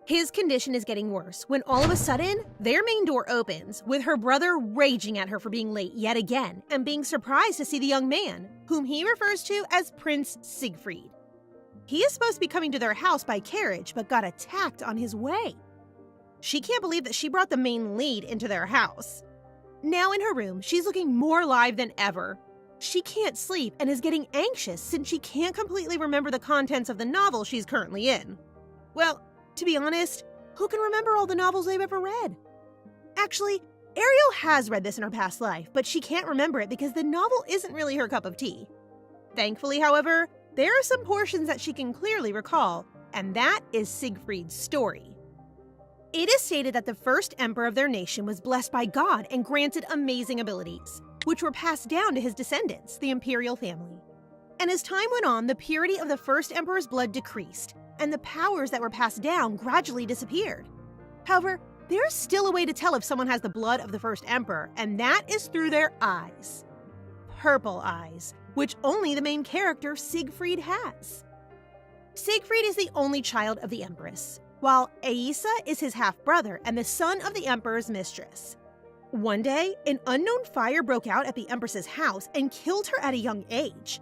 His condition is getting worse when all of a sudden, their main door opens, with her brother raging at her for being late yet again and being surprised to see the young man, whom he refers to as Prince Siegfried. He is supposed to be coming to their house by carriage, but got attacked on his way. She can't believe that she brought the main lead into their house. Now in her room, she's looking more alive than ever. She can't sleep and is getting anxious since she can't completely remember the contents of the novel she's currently in. Well, to be honest, who can remember all the novels they've ever read? Actually, Ariel has read this in her past life, but she can't remember it because the novel isn't really her cup of tea. Thankfully, however, there are some portions that she can clearly recall, and that is Siegfried's story. It is stated that the first emperor of their nation was blessed by God and granted amazing abilities, which were passed down to his descendants, the imperial family. And as time went on, the purity of the first emperor's blood decreased, and the powers that were passed down gradually disappeared. However, there's still a way to tell if someone has the blood of the first emperor, and that is through their eyes. Purple eyes, which only the main character Siegfried has. Siegfried is the only child of the empress, while Aisa is his half-brother and the son of the emperor's mistress. One day, an unknown fire broke out at the empress's house and killed her at a young age.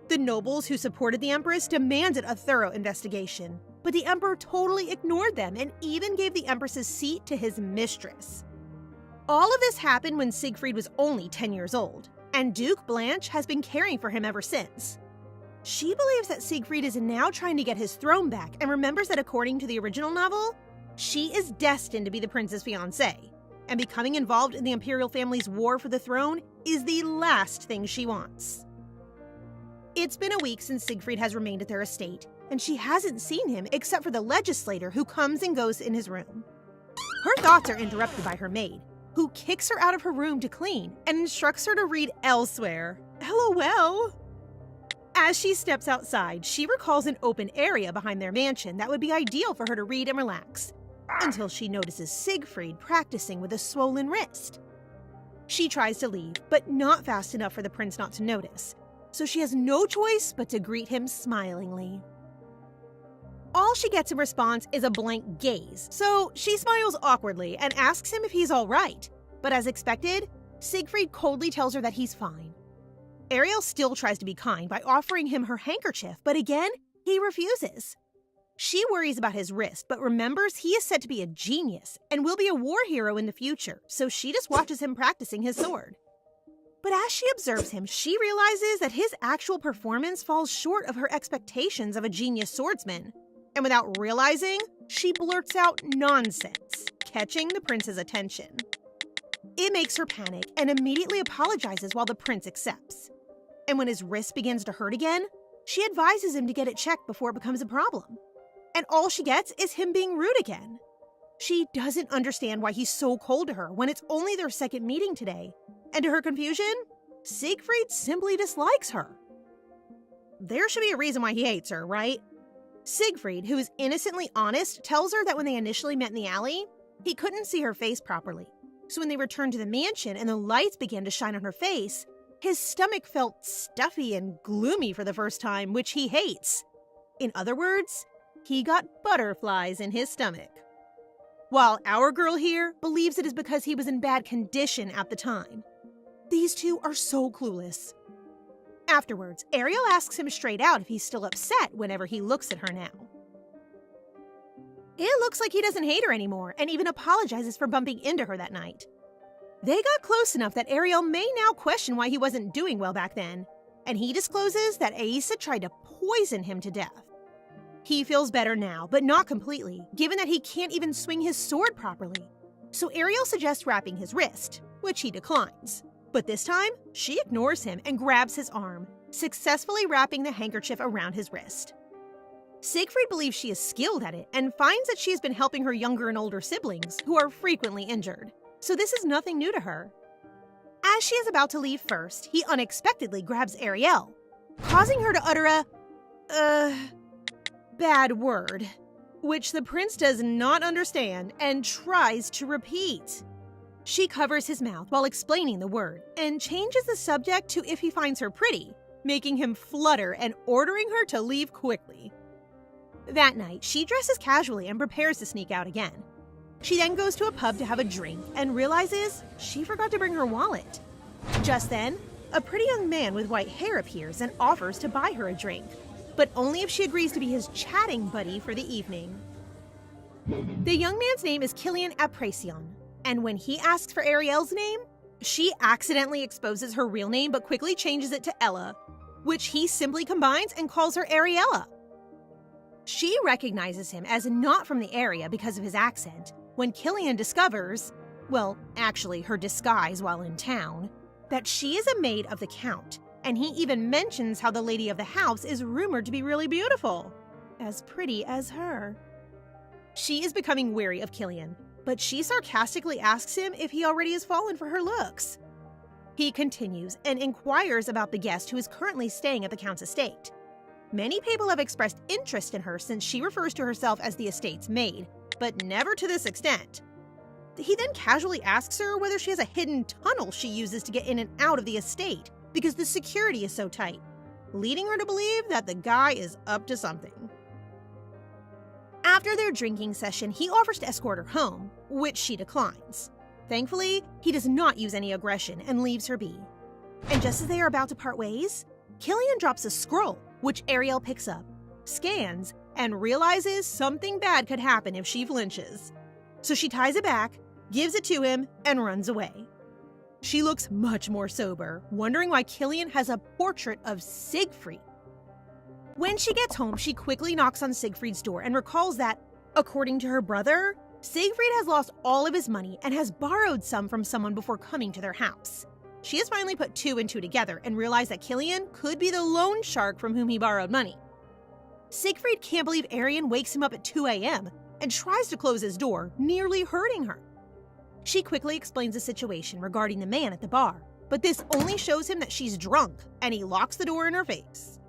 The nobles who supported the empress demanded a thorough investigation, but the emperor totally ignored them and even gave the empress's seat to his mistress. All of this happened when Siegfried was only 10 years old, and Duke Blanche has been caring for him ever since. She believes that Siegfried is now trying to get his throne back and remembers that according to the original novel, she is destined to be the prince's fiancé, and becoming involved in the imperial family's war for the throne is the last thing she wants. It's been a week since Siegfried has remained at their estate, and she hasn't seen him except for the legislator who comes and goes in his room. Her thoughts are interrupted by her maid, who kicks her out of her room to clean and instructs her to read elsewhere. LOL! As she steps outside, she recalls an open area behind their mansion that would be ideal for her to read and relax, until she notices Siegfried practicing with a swollen wrist. She tries to leave, but not fast enough for the prince not to notice, so she has no choice but to greet him smilingly. All she gets in response is a blank gaze, so she smiles awkwardly and asks him if he's all right. But as expected, Siegfried coldly tells her that he's fine. Ariel still tries to be kind by offering him her handkerchief, but again, he refuses. She worries about his wrist, but remembers he is said to be a genius and will be a war hero in the future, so she just watches him practicing his sword. But as she observes him, she realizes that his actual performance falls short of her expectations of a genius swordsman. And without realizing, she blurts out nonsense, catching the prince's attention. It makes her panic and immediately apologizes while the prince accepts. And when his wrist begins to hurt again, she advises him to get it checked before it becomes a problem. And all she gets is him being rude again. She doesn't understand why he's so cold to her when it's only their second meeting today. And to her confusion, Siegfried simply dislikes her. There should be a reason why he hates her, right? Siegfried, who is innocently honest, tells her that when they initially met in the alley, he couldn't see her face properly. So when they returned to the mansion and the lights began to shine on her face, his stomach felt stuffy and gloomy for the first time, which he hates. In other words, he got butterflies in his stomach. While our girl here believes it is because he was in bad condition at the time. These two are so clueless. Afterwards, Ariel asks him straight out if he's still upset whenever he looks at her now. It looks like he doesn't hate her anymore and even apologizes for bumping into her that night. They got close enough that Ariel may now question why he wasn't doing well back then, and he discloses that Aisa tried to poison him to death. He feels better now, but not completely, given that he can't even swing his sword properly. So Ariel suggests wrapping his wrist, which he declines. But this time, she ignores him and grabs his arm, successfully wrapping the handkerchief around his wrist. Siegfried believes she is skilled at it and finds that she has been helping her younger and older siblings, who are frequently injured. So this is nothing new to her. As she is about to leave first, he unexpectedly grabs Ariel, causing her to utter a bad word, which the prince does not understand and tries to repeat. She covers his mouth while explaining the word and changes the subject to if he finds her pretty, making him flutter and ordering her to leave quickly. That night, she dresses casually and prepares to sneak out again. She then goes to a pub to have a drink and realizes she forgot to bring her wallet. Just then, a pretty young man with white hair appears and offers to buy her a drink, but only if she agrees to be his chatting buddy for the evening. The young man's name is Kitsune-Chan, and when he asks for Ariel's name, she accidentally exposes her real name but quickly changes it to Ella, which he simply combines and calls her Ariella. She recognizes him as not from the area because of his accent, when Killian discovers, well, actually her disguise while in town, that she is a maid of the Count, and he even mentions how the lady of the house is rumored to be really beautiful, as pretty as her. She is becoming wary of Killian, but she sarcastically asks him if he already has fallen for her looks. He continues and inquires about the guest who is currently staying at the Count's estate. Many people have expressed interest in her since she refers to herself as the estate's maid, but never to this extent. He then casually asks her whether she has a hidden tunnel she uses to get in and out of the estate because the security is so tight, leading her to believe that the guy is up to something. After their drinking session, he offers to escort her home, which she declines. Thankfully, he does not use any aggression and leaves her be. And just as they are about to part ways, Killian drops a scroll, which Ariel picks up, scans, and realizes something bad could happen if she flinches. So she ties it back, gives it to him, and runs away. She looks much more sober, wondering why Killian has a portrait of Siegfried. When she gets home, she quickly knocks on Siegfried's door and recalls that, according to her brother, Siegfried has lost all of his money and has borrowed some from someone before coming to their house. She has finally put two and two together and realized that Killian could be the loan shark from whom he borrowed money. Siegfried can't believe Arian wakes him up at 2 a.m. and tries to close his door, nearly hurting her. She quickly explains the situation regarding the man at the bar, but this only shows him that she's drunk, and he locks the door in her face.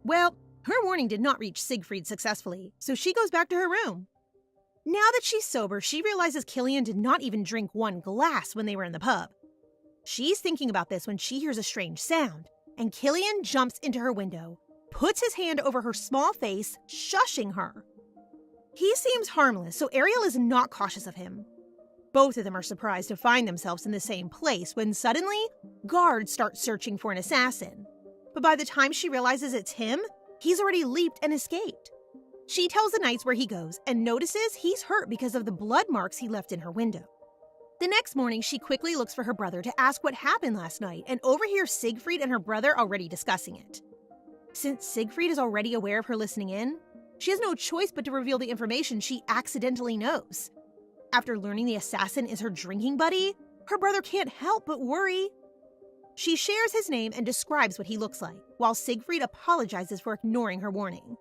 Well, her warning did not reach Siegfried successfully, so she goes back to her room. Now that she's sober, she realizes Killian did not even drink one glass when they were in the pub. She's thinking about this when she hears a strange sound, and Killian jumps into her window, puts his hand over her small face, shushing her. He seems harmless, so Ariel is not cautious of him. Both of them are surprised to find themselves in the same place when suddenly, guards start searching for an assassin. But by the time she realizes it's him, he's already leaped and escaped. She tells the knights where he goes and notices he's hurt because of the blood marks he left in her window. The next morning, she quickly looks for her brother to ask what happened last night and overhears Siegfried and her brother already discussing it. Since Siegfried is already aware of her listening in, she has no choice but to reveal the information she accidentally knows. After learning the assassin is her drinking buddy, her brother can't help but worry. She shares his name and describes what he looks like, while Siegfried apologizes for ignoring her warning.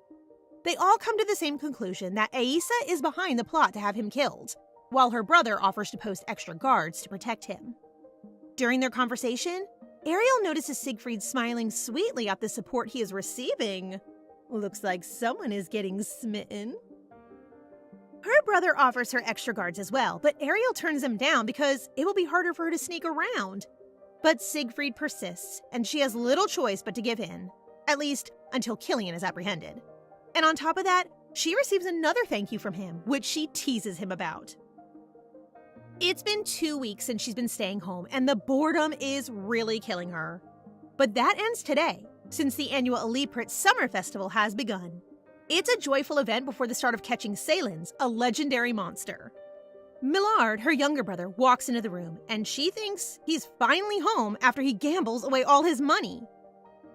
They all come to the same conclusion that Aisa is behind the plot to have him killed, while her brother offers to post extra guards to protect him. During their conversation, Ariel notices Siegfried smiling sweetly at the support he is receiving. Looks like someone is getting smitten. Her brother offers her extra guards as well, but Ariel turns them down because it will be harder for her to sneak around. But Siegfried persists, and she has little choice but to give in, at least until Killian is apprehended. And on top of that, she receives another thank you from him, which she teases him about. It's been 2 weeks since she's been staying home, and the boredom is really killing her. But that ends today, since the annual Eliprit Summer Festival has begun. It's a joyful event before the start of catching Salins, a legendary monster. Millard, her younger brother, walks into the room, and she thinks he's finally home after he gambles away all his money.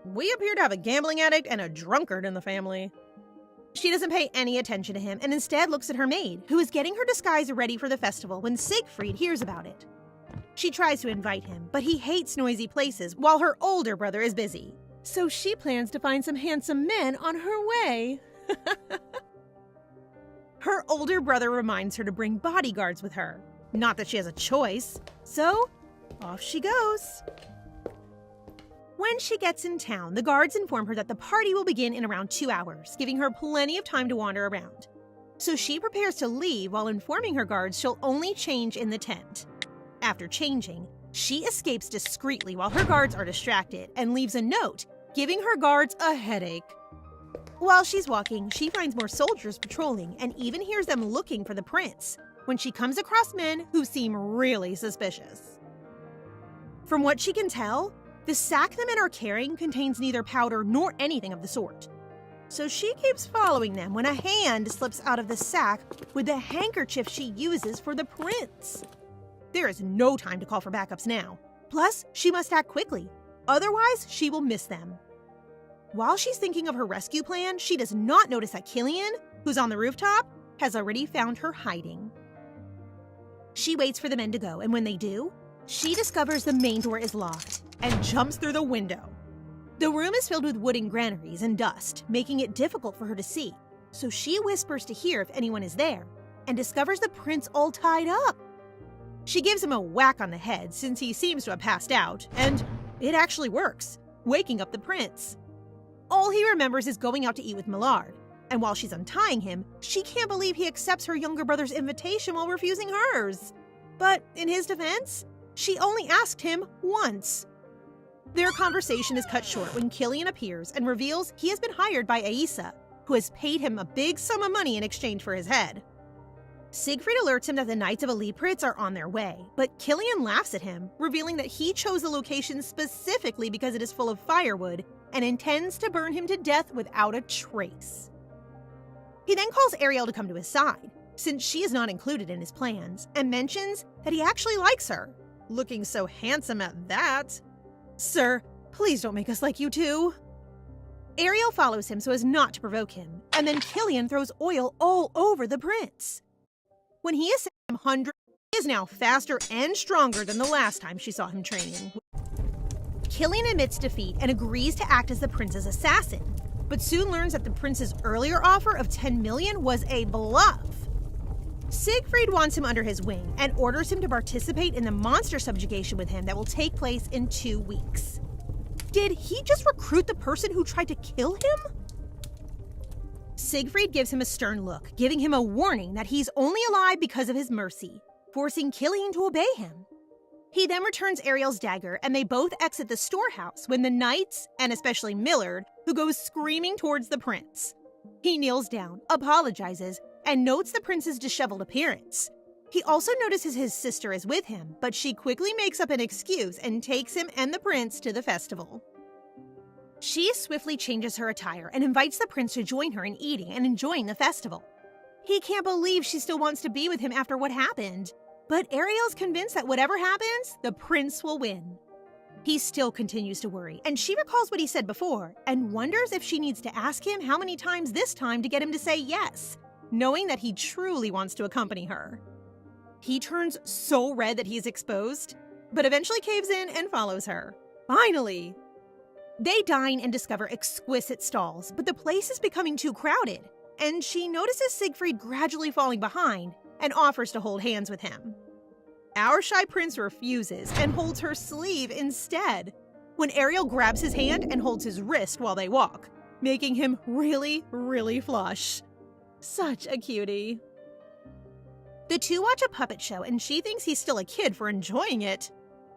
We appear to have a gambling addict and a drunkard in the family. She doesn't pay any attention to him and instead looks at her maid, who is getting her disguise ready for the festival when Siegfried hears about it. She tries to invite him, but he hates noisy places while her older brother is busy. So she plans to find some handsome men on her way. Her older brother reminds her to bring bodyguards with her. Not that she has a choice. So, off she goes. When she gets in town, the guards inform her that the party will begin in around 2 hours, giving her plenty of time to wander around. So she prepares to leave while informing her guards she'll only change in the tent. After changing, she escapes discreetly while her guards are distracted and leaves a note, giving her guards a headache. While she's walking, she finds more soldiers patrolling and even hears them looking for the prince when she comes across men who seem really suspicious. From what she can tell, the sack the men are carrying contains neither powder nor anything of the sort. So she keeps following them when a hand slips out of the sack with the handkerchief she uses for the prince. There is no time to call for backups now. Plus, she must act quickly, otherwise she will miss them. While she's thinking of her rescue plan, she does not notice that Killian, who's on the rooftop, has already found her hiding. She waits for the men to go, and when they do, she discovers the main door is locked and jumps through the window. The room is filled with wooden granaries and dust, making it difficult for her to see, so she whispers to hear if anyone is there and discovers the prince all tied up. She gives him a whack on the head since he seems to have passed out, and it actually works, waking up the prince. All he remembers is going out to eat with Millard, and while she's untying him, she can't believe he accepts her younger brother's invitation while refusing hers. But in his defense, she only asked him once. Their conversation is cut short when Killian appears and reveals he has been hired by Aisa, who has paid him a big sum of money in exchange for his head. Siegfried alerts him that the Knights of Elipritz are on their way, but Killian laughs at him, revealing that he chose the location specifically because it is full of firewood and intends to burn him to death without a trace. He then calls Ariel to come to his side, since she is not included in his plans, and mentions that he actually likes her. Looking so handsome at that. Sir, please don't make us like you too. Ariel follows him so as not to provoke him, and then Killian throws oil all over the prince. When he has sent him hundreds, he is now faster and stronger than the last time she saw him training. Killian admits defeat and agrees to act as the prince's assassin, but soon learns that the prince's earlier offer of 10 million was a bluff. Siegfried wants him under his wing and orders him to participate in the monster subjugation with him that will take place in 2 weeks. Did he just recruit the person who tried to kill him? Siegfried gives him a stern look, giving him a warning that he's only alive because of his mercy, forcing Killian to obey him. He then returns Ariel's dagger, and they both exit the storehouse when the knights, and especially Millard, who goes screaming towards the prince. He kneels down, apologizes, and notes the prince's disheveled appearance. He also notices his sister is with him, but she quickly makes up an excuse and takes him and the prince to the festival. She swiftly changes her attire and invites the prince to join her in eating and enjoying the festival. He can't believe she still wants to be with him after what happened, but Ariel's convinced that whatever happens, the prince will win. He still continues to worry, and she recalls what he said before and wonders if she needs to ask him how many times this time to get him to say yes, knowing that he truly wants to accompany her. He turns so red that he is exposed, but eventually caves in and follows her. Finally! They dine and discover exquisite stalls, but the place is becoming too crowded, and she notices Siegfried gradually falling behind and offers to hold hands with him. Our shy prince refuses and holds her sleeve instead, when Ariel grabs his hand and holds his wrist while they walk, making him really, really flush. Such a cutie. The two watch a puppet show, and she thinks he's still a kid for enjoying it.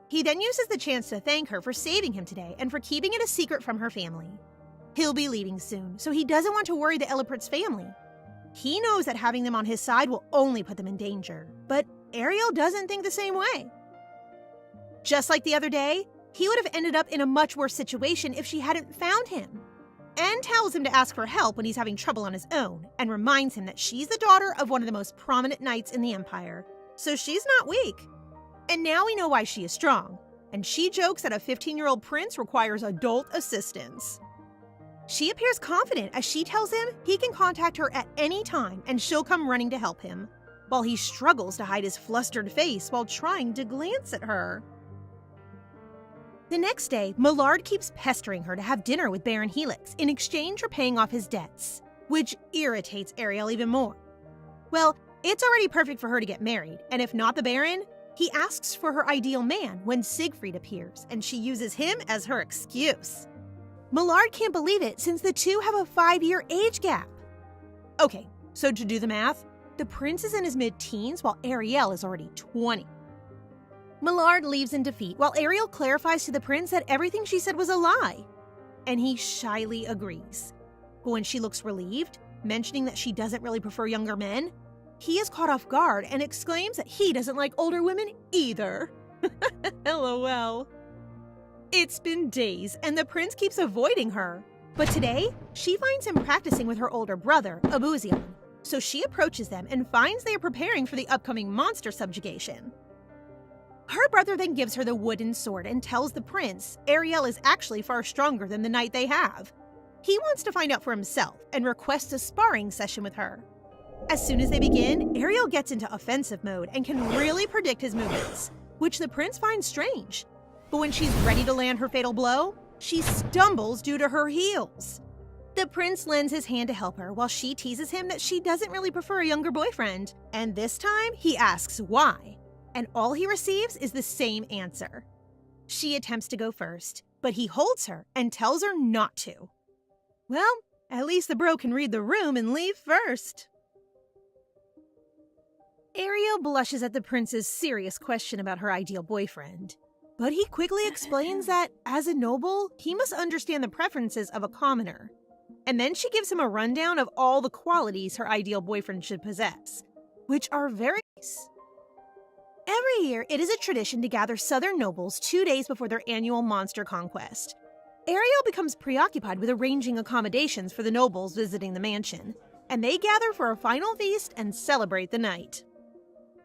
He then uses the chance to thank her for saving him today and for keeping it a secret from her family. He'll be leaving soon, so he doesn't want to worry the Elipritz family. He knows that having them on his side will only put them in danger, but Ariel doesn't think the same way. Just like the other day, he would have ended up in a much worse situation if she hadn't found him, and tells him to ask for help when he's having trouble on his own, and reminds him that she's the daughter of one of the most prominent knights in the Empire, so she's not weak. And now we know why she is strong, and she jokes that a 15-year-old prince requires adult assistance. She appears confident as she tells him he can contact her at any time and she'll come running to help him, while he struggles to hide his flustered face while trying to glance at her. The next day, Millard keeps pestering her to have dinner with Baron Helix in exchange for paying off his debts, which irritates Ariel even more. Well, it's already perfect for her to get married, and if not the Baron, he asks for her ideal man when Siegfried appears, and she uses him as her excuse. Millard can't believe it since the two have a 5-year age gap. Okay, so to do the math, the prince is in his mid-teens while Ariel is already 20. Millard leaves in defeat while Ariel clarifies to the prince that everything she said was a lie, and he shyly agrees. But when she looks relieved, mentioning that she doesn't really prefer younger men, he is caught off guard and exclaims that he doesn't like older women either. LOL. It's been days, and the prince keeps avoiding her. But today, she finds him practicing with her older brother, Abuzian. So she approaches them and finds they are preparing for the upcoming monster subjugation. Her brother then gives her the wooden sword and tells the prince Ariel is actually far stronger than the knight they have. He wants to find out for himself and requests a sparring session with her. As soon as they begin, Ariel gets into offensive mode and can really predict his movements, which the prince finds strange. But when she's ready to land her fatal blow, she stumbles due to her heels. The prince lends his hand to help her while she teases him that she doesn't really prefer a younger boyfriend, and this time he asks why, and all he receives is the same answer. She attempts to go first, but he holds her and tells her not to. Well, at least the bro can read the room and leave first. Ariel blushes at the prince's serious question about her ideal boyfriend, but he quickly explains that, as a noble, he must understand the preferences of a commoner. And then she gives him a rundown of all the qualities her ideal boyfriend should possess, which are very nice. Every year, it is a tradition to gather southern nobles 2 days before their annual monster conquest. Ariel becomes preoccupied with arranging accommodations for the nobles visiting the mansion, and they gather for a final feast and celebrate the night.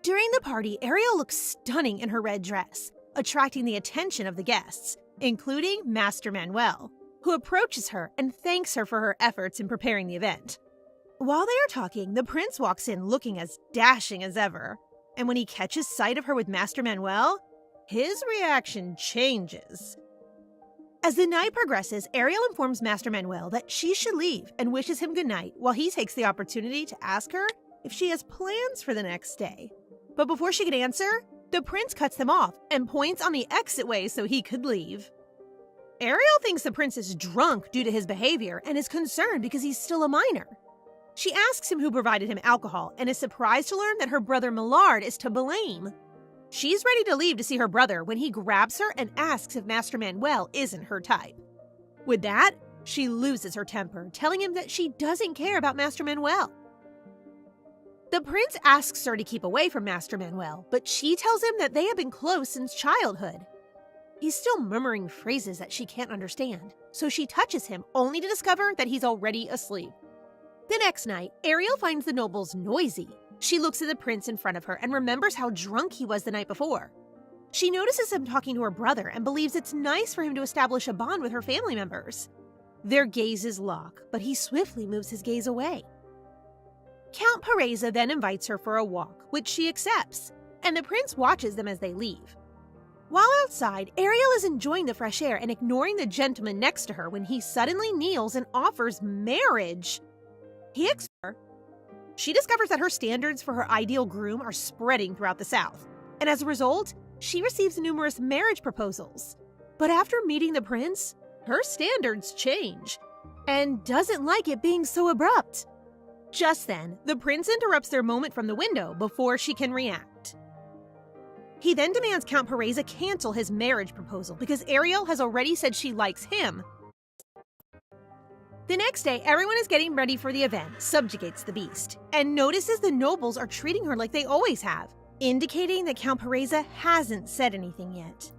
During the party, Ariel looks stunning in her red dress, attracting the attention of the guests, including Master Manuel, who approaches her and thanks her for her efforts in preparing the event. While they are talking, the prince walks in looking as dashing as ever, and when he catches sight of her with Master Manuel, his reaction changes. As the night progresses, Ariel informs Master Manuel that she should leave and wishes him goodnight while he takes the opportunity to ask her if she has plans for the next day. But before she can answer, the prince cuts them off and points on the exitway so he could leave. Ariel thinks the prince is drunk due to his behavior and is concerned because he's still a minor. She asks him who provided him alcohol and is surprised to learn that her brother Millard is to blame. She's ready to leave to see her brother when he grabs her and asks if Master Manuel isn't her type. With that, she loses her temper, telling him that she doesn't care about Master Manuel. The prince asks her to keep away from Master Manuel, but she tells him that they have been close since childhood. He's still murmuring phrases that she can't understand, so she touches him only to discover that he's already asleep. The next night, Ariel finds the nobles noisy. She looks at the prince in front of her and remembers how drunk he was the night before. She notices him talking to her brother and believes it's nice for him to establish a bond with her family members. Their gazes lock, but he swiftly moves his gaze away. Count Pereza then invites her for a walk, which she accepts, and the prince watches them as they leave. While outside, Ariel is enjoying the fresh air and ignoring the gentleman next to her when he suddenly kneels and offers marriage. He accepts her. She discovers that her standards for her ideal groom are spreading throughout the South, and as a result, she receives numerous marriage proposals. But after meeting the prince, her standards change, and doesn't like it being so abrupt. Just then, the prince interrupts their moment from the window before she can react. He then demands Count Pereza cancel his marriage proposal because Ariel has already said she likes him. The next day, everyone is getting ready for the event, Subjugates the Beast, and notices the nobles are treating her like they always have, indicating that Count Pereza hasn't said anything yet.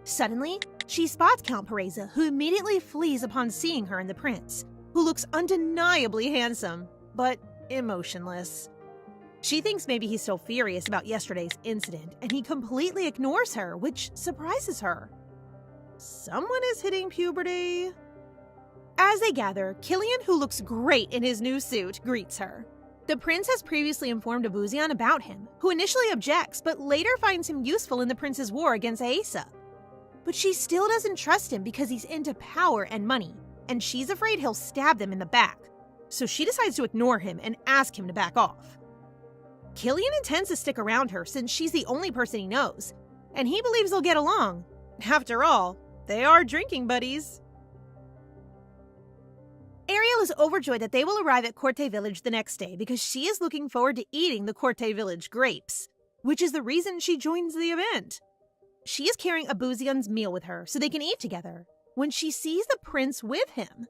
Suddenly, she spots Count Pereza, who immediately flees upon seeing her and the prince, who looks undeniably handsome, but emotionless. She thinks maybe he's still furious about yesterday's incident, and he completely ignores her, which surprises her. Someone is hitting puberty. As they gather, Killian, who looks great in his new suit, greets her. The prince has previously informed Abuzian about him, who initially objects but later finds him useful in the prince's war against Aesa. But she still doesn't trust him because he's into power and money, and she's afraid he'll stab them in the back. So she decides to ignore him and ask him to back off. Killian intends to stick around her since she's the only person he knows, and he believes they'll get along. After all, they are drinking buddies. Ariel is overjoyed that they will arrive at Corte Village the next day because she is looking forward to eating the Corte Village grapes, which is the reason she joins the event. She is carrying Abuzian's meal with her so they can eat together when she sees the prince with him.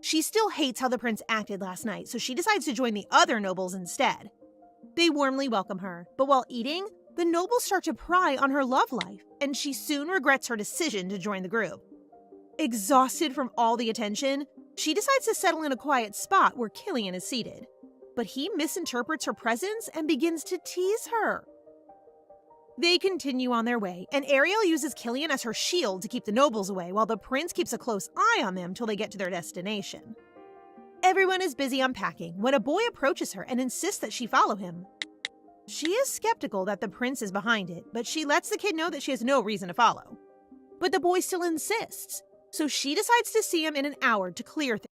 She still hates how the prince acted last night, so she decides to join the other nobles instead. They warmly welcome her, but while eating, the nobles start to pry on her love life, and she soon regrets her decision to join the group. Exhausted from all the attention, she decides to settle in a quiet spot where Killian is seated. But he misinterprets her presence and begins to tease her. They continue on their way, and Ariel uses Killian as her shield to keep the nobles away, while the prince keeps a close eye on them till they get to their destination. Everyone is busy unpacking when a boy approaches her and insists that she follow him. She is skeptical that the prince is behind it, but she lets the kid know that she has no reason to follow. But the boy still insists, so she decides to see him in an hour to clear things.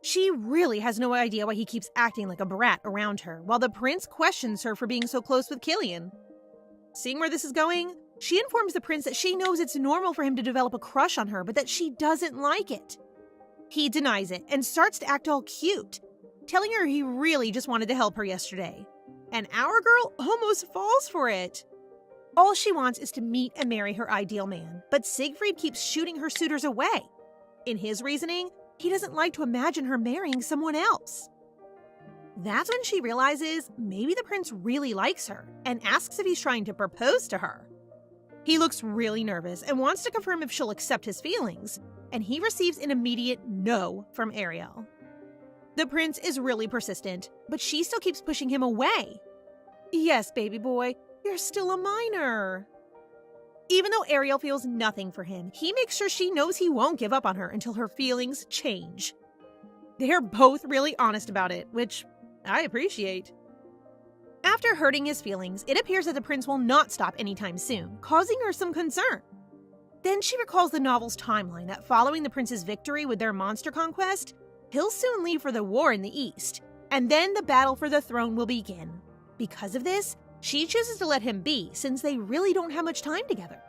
She really has no idea why he keeps acting like a brat around her, while the prince questions her for being so close with Killian. Seeing where this is going, she informs the prince that she knows it's normal for him to develop a crush on her, but that she doesn't like it. He denies it and starts to act all cute, telling her he really just wanted to help her yesterday. And our girl almost falls for it. All she wants is to meet and marry her ideal man, but Siegfried keeps shooting her suitors away. In his reasoning, he doesn't like to imagine her marrying someone else. That's when she realizes maybe the prince really likes her and asks if he's trying to propose to her. He looks really nervous and wants to confirm if she'll accept his feelings, and he receives an immediate no from Ariel. The prince is really persistent, but she still keeps pushing him away. Yes, baby boy, you're still a minor. Even though Ariel feels nothing for him, he makes sure she knows he won't give up on her until her feelings change. They're both really honest about it, which I appreciate. After hurting his feelings, it appears that the prince will not stop anytime soon, causing her some concern. Then she recalls the novel's timeline that following the prince's victory with their monster conquest, he'll soon leave for the war in the east, and then the battle for the throne will begin. Because of this, she chooses to let him be, since they really don't have much time together.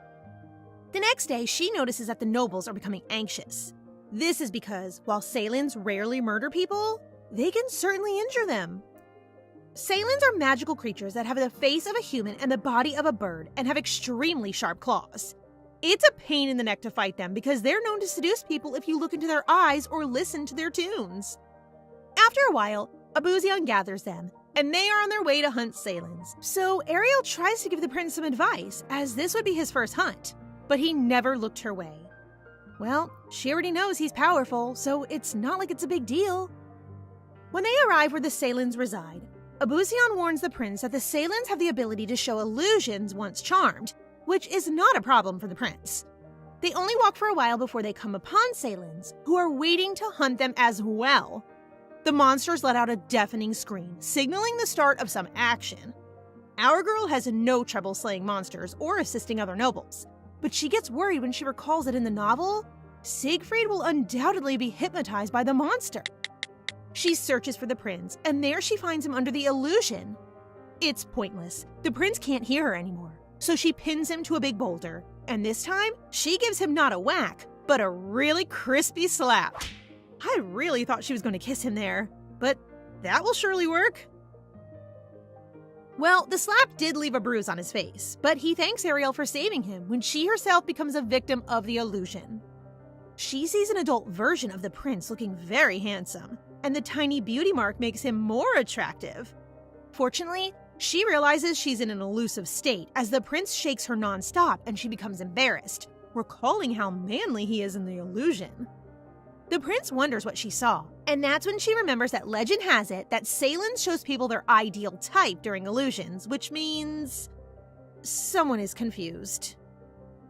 The next day, she notices that the nobles are becoming anxious. This is because, while Salins rarely murder people, they can certainly injure them. Salins are magical creatures that have the face of a human and the body of a bird and have extremely sharp claws. It's a pain in the neck to fight them because they're known to seduce people if you look into their eyes or listen to their tunes. After a while, Abuzion gathers them, and they are on their way to hunt Salins. So Ariel tries to give the prince some advice, as this would be his first hunt, but he never looked her way. Well, she already knows he's powerful, so it's not like it's a big deal. When they arrive where the Salins reside, Abuzion warns the prince that the Salins have the ability to show illusions once charmed, which is not a problem for the prince. They only walk for a while before they come upon Salins, who are waiting to hunt them as well. The monsters let out a deafening scream, signaling the start of some action. Our girl has no trouble slaying monsters or assisting other nobles, but she gets worried when she recalls that in the novel, Siegfried will undoubtedly be hypnotized by the monster. She searches for the prince, and there she finds him under the illusion. It's pointless. The prince can't hear her anymore, so she pins him to a big boulder, and this time, she gives him not a whack, but a really crispy slap. I really thought she was going to kiss him there, but that will surely work. Well, the slap did leave a bruise on his face, but he thanks Ariel for saving him when she herself becomes a victim of the illusion. She sees an adult version of the prince looking very handsome, and the tiny beauty mark makes him more attractive. Fortunately, she realizes she's in an elusive state as the prince shakes her non-stop and she becomes embarrassed, recalling how manly he is in the illusion. The prince wonders what she saw, and that's when she remembers that legend has it that Salins shows people their ideal type during illusions, which means someone is confused.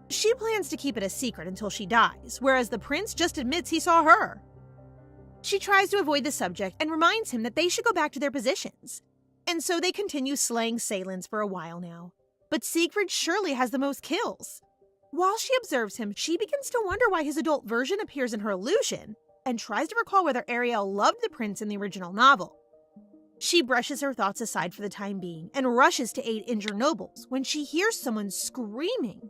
She plans to keep it a secret until she dies, whereas the prince just admits he saw her. She tries to avoid the subject and reminds him that they should go back to their positions. And so they continue slaying Salins for a while now. But Siegfried surely has the most kills. While she observes him, she begins to wonder why his adult version appears in her illusion, and tries to recall whether Ariel loved the prince in the original novel. She brushes her thoughts aside for the time being, and rushes to aid injured nobles when she hears someone screaming.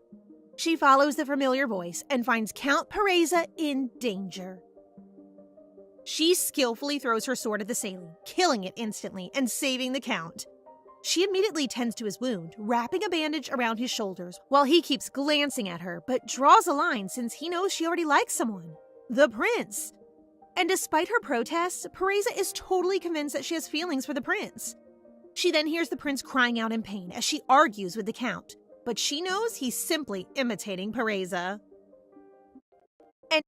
She follows the familiar voice and finds Count Pereza in danger. She skillfully throws her sword at the Saline, killing it instantly and saving the Count. She immediately tends to his wound, wrapping a bandage around his shoulders while he keeps glancing at her but draws a line since he knows she already likes someone. The prince. And despite her protests, Pereza is totally convinced that she has feelings for the prince. She then hears the prince crying out in pain as she argues with the count, but she knows he's simply imitating Pereza. And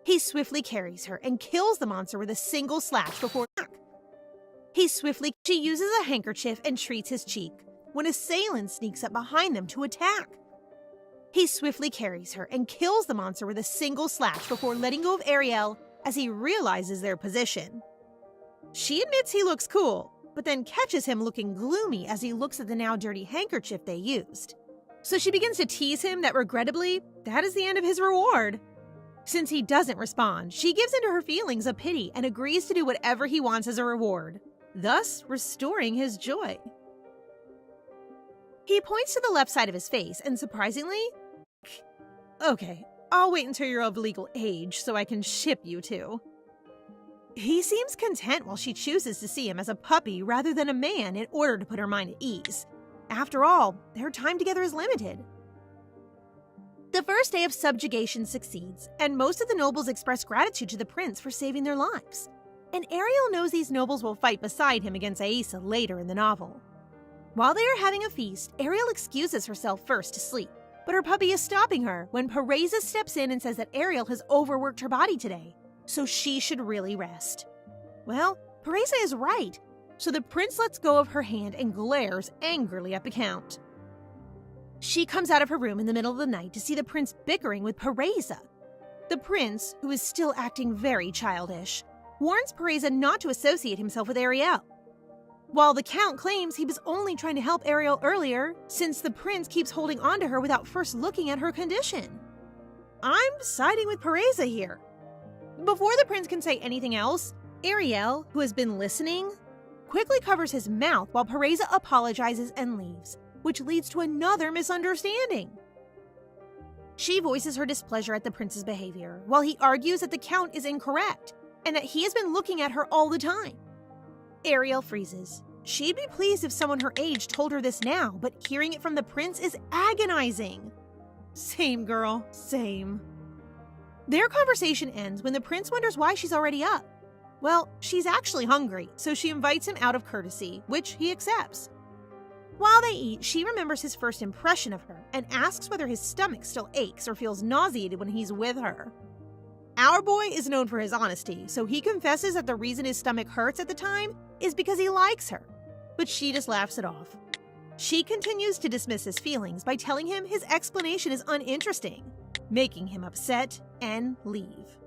he swiftly carries her and kills the monster with a single slash before she uses a handkerchief and treats his cheek when a assailant sneaks up behind them to attack. He swiftly carries her and kills the monster with a single slash before letting go of Ariel as he realizes their position. She admits he looks cool, but then catches him looking gloomy as he looks at the now dirty handkerchief they used. So she begins to tease him that regrettably, that is the end of his reward. Since he doesn't respond, she gives into her feelings of pity and agrees to do whatever he wants as a reward, thus restoring his joy. He points to the left side of his face and surprisingly, okay, I'll wait until you're of legal age so I can ship you two. He seems content while she chooses to see him as a puppy rather than a man in order to put her mind at ease. After all, their time together is limited. The first day of subjugation succeeds, and most of the nobles express gratitude to the prince for saving their lives. And Ariel knows these nobles will fight beside him against Aisa later in the novel. While they are having a feast, Ariel excuses herself first to sleep, but her puppy is stopping her when Pereza steps in and says that Ariel has overworked her body today, so she should really rest. Well, Pereza is right, so the prince lets go of her hand and glares angrily at the count. She comes out of her room in the middle of the night to see the prince bickering with Pereza. The prince, who is still acting very childish, warns Pereza not to associate himself with Ariel. While the count claims he was only trying to help Ariel earlier, since the prince keeps holding on to her without first looking at her condition. I'm siding with Pereza here. Before the prince can say anything else, Ariel, who has been listening, quickly covers his mouth while Pereza apologizes and leaves, which leads to another misunderstanding. She voices her displeasure at the prince's behavior, while he argues that the count is incorrect and that he has been looking at her all the time. Ariel freezes. She'd be pleased if someone her age told her this now, but hearing it from the prince is agonizing. Same girl, same. Their conversation ends when the prince wonders why she's already up. Well, she's actually hungry, so she invites him out of courtesy, which he accepts. While they eat, she remembers his first impression of her and asks whether his stomach still aches or feels nauseated when he's with her. Our boy is known for his honesty, so he confesses that the reason his stomach hurts at the time is because he likes her, but she just laughs it off. She continues to dismiss his feelings by telling him his explanation is uninteresting, making him upset and leave.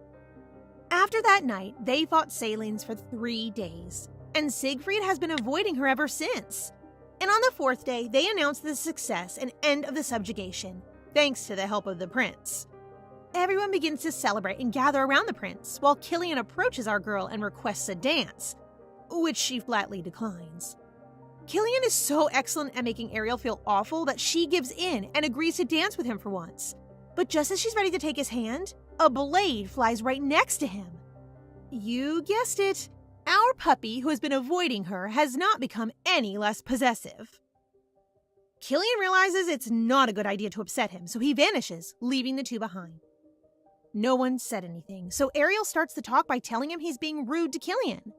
After that night, they fought Salines for 3 days, and Siegfried has been avoiding her ever since. And on the 4th day, they announced the success and end of the subjugation, thanks to the help of the prince. Everyone begins to celebrate and gather around the prince, while Killian approaches our girl and requests a dance, which she flatly declines. Killian is so excellent at making Ariel feel awful that she gives in and agrees to dance with him for once. But just as she's ready to take his hand, a blade flies right next to him. You guessed it, our puppy who has been avoiding her has not become any less possessive. Killian realizes it's not a good idea to upset him, so he vanishes, leaving the two behind. No one said anything, so Ariel starts the talk by telling him he's being rude to Killian.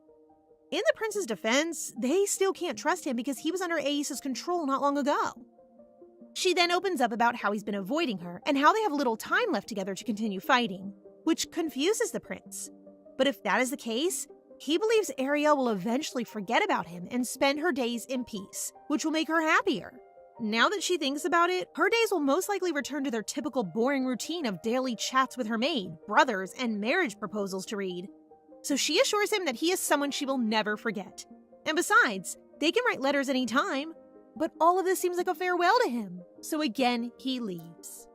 In the prince's defense, they still can't trust him because he was under Aisa's control not long ago. She then opens up about how he's been avoiding her and how they have little time left together to continue fighting, which confuses the prince. But if that is the case, he believes Ariel will eventually forget about him and spend her days in peace, which will make her happier. Now that she thinks about it, her days will most likely return to their typical boring routine of daily chats with her maid, brothers, and marriage proposals to read. So she assures him that he is someone she will never forget. And besides, they can write letters any time. But all of this seems like a farewell to him, so again he leaves.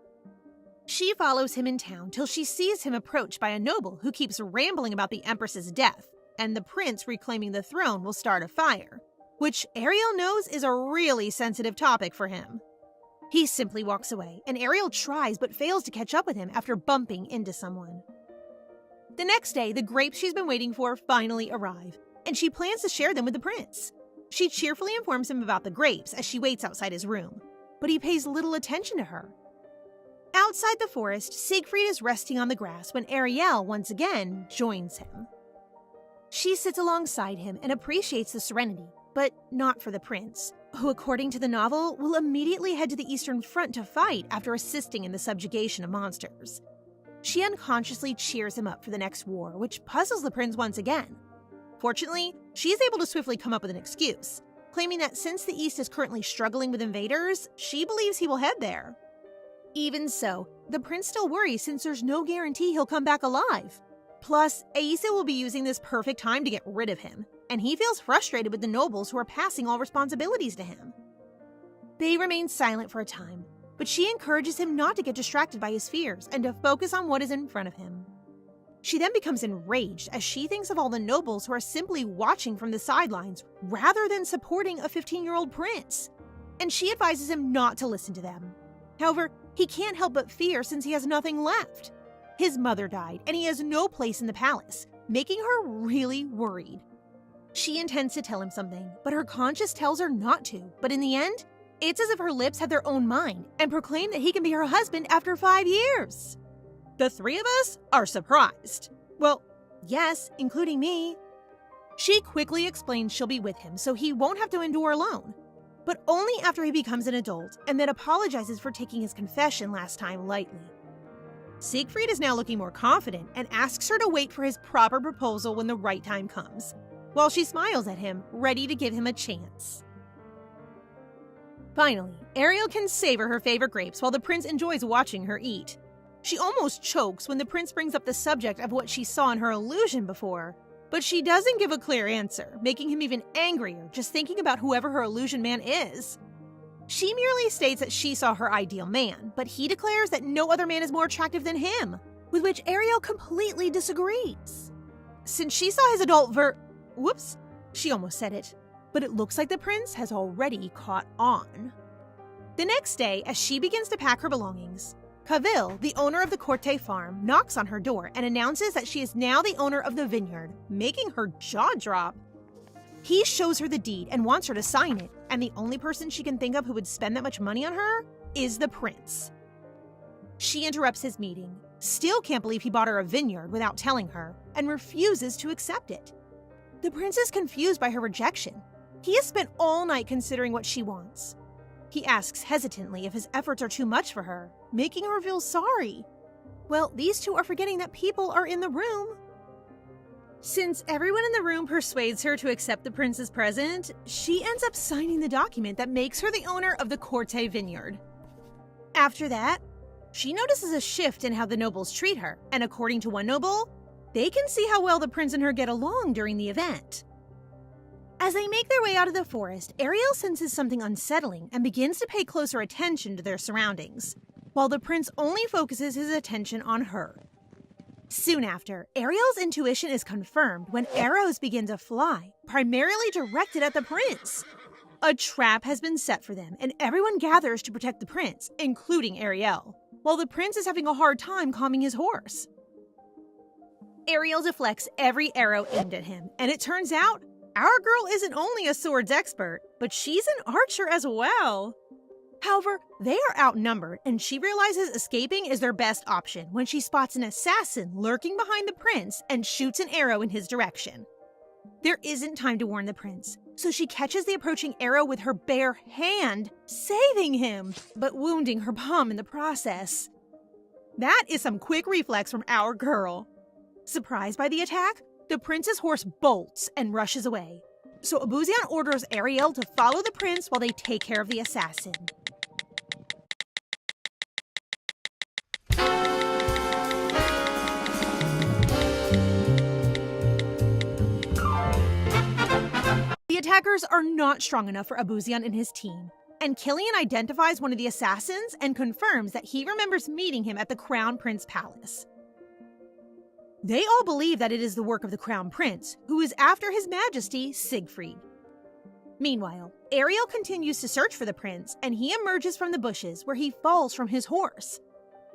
She follows him in town till she sees him approached by a noble who keeps rambling about the Empress's death, and the prince reclaiming the throne will start a fire, which Ariel knows is a really sensitive topic for him. He simply walks away, and Ariel tries but fails to catch up with him after bumping into someone. The next day, the grapes she's been waiting for finally arrive, and she plans to share them with the prince. She cheerfully informs him about the grapes as she waits outside his room, but he pays little attention to her. Outside the forest, Siegfried is resting on the grass when Ariel once again joins him. She sits alongside him and appreciates the serenity, but not for the prince, who, according to the novel, will immediately head to the Eastern Front to fight after assisting in the subjugation of monsters. She unconsciously cheers him up for the next war, which puzzles the prince once again. Fortunately, she is able to swiftly come up with an excuse, claiming that since the East is currently struggling with invaders, she believes he will head there. Even so, the prince still worries since there's no guarantee he'll come back alive. Plus, Aisa will be using this perfect time to get rid of him, and he feels frustrated with the nobles who are passing all responsibilities to him. They remain silent for a time, but she encourages him not to get distracted by his fears and to focus on what is in front of him. She then becomes enraged as she thinks of all the nobles who are simply watching from the sidelines rather than supporting a 15-year-old prince, and she advises him not to listen to them. However, he can't help but fear since he has nothing left. His mother died, and he has no place in the palace, making her really worried. She intends to tell him something, but her conscience tells her not to. But in the end, it's as if her lips have their own mind and proclaim that he can be her husband after 5 years. The three of us are surprised. Well, yes, including me. She quickly explains she'll be with him so he won't have to endure alone, but only after he becomes an adult and then apologizes for taking his confession last time lightly. Siegfried is now looking more confident and asks her to wait for his proper proposal when the right time comes, while she smiles at him, ready to give him a chance. Finally, Ariel can savor her favorite grapes while the prince enjoys watching her eat. She almost chokes when the prince brings up the subject of what she saw in her illusion before, but she doesn't give a clear answer, making him even angrier just thinking about whoever her illusion man is. She merely states that she saw her ideal man, but he declares that no other man is more attractive than him, with which Ariel completely disagrees. Since she saw his adult Whoops, she almost said it, but it looks like the prince has already caught on. The next day, as she begins to pack her belongings, Cavil, the owner of the Corte farm, knocks on her door and announces that she is now the owner of the vineyard, making her jaw drop. He shows her the deed and wants her to sign it, and the only person she can think of who would spend that much money on her is the prince. She interrupts his meeting, still can't believe he bought her a vineyard without telling her, and refuses to accept it. The prince is confused by her rejection. He has spent all night considering what she wants. He asks hesitantly if his efforts are too much for her, making her feel sorry. Well, these two are forgetting that people are in the room. Since everyone in the room persuades her to accept the prince's present, she ends up signing the document that makes her the owner of the Corte vineyard. After that, she notices a shift in how the nobles treat her, and according to one noble, they can see how well the prince and her get along during the event. As they make their way out of the forest, Ariel senses something unsettling and begins to pay closer attention to their surroundings, while the prince only focuses his attention on her. Soon after, Ariel's intuition is confirmed when arrows begin to fly, primarily directed at the prince. A trap has been set for them, and everyone gathers to protect the prince, including Ariel, while the prince is having a hard time calming his horse. Ariel deflects every arrow aimed at him, and it turns out our girl isn't only a swords expert, but she's an archer as well. However, they are outnumbered, and she realizes escaping is their best option when she spots an assassin lurking behind the prince and shoots an arrow in his direction. There isn't time to warn the prince, so she catches the approaching arrow with her bare hand, saving him, but wounding her palm in the process. That is some quick reflex from our girl. Surprised by the attack, the prince's horse bolts and rushes away. So Abuzian orders Ariel to follow the prince while they take care of the assassin. The attackers are not strong enough for Abuzian and his team, and Killian identifies one of the assassins and confirms that he remembers meeting him at the Crown Prince Palace. They all believe that it is the work of the Crown Prince, who is after His Majesty Siegfried. Meanwhile, Ariel continues to search for the prince, and he emerges from the bushes where he falls from his horse.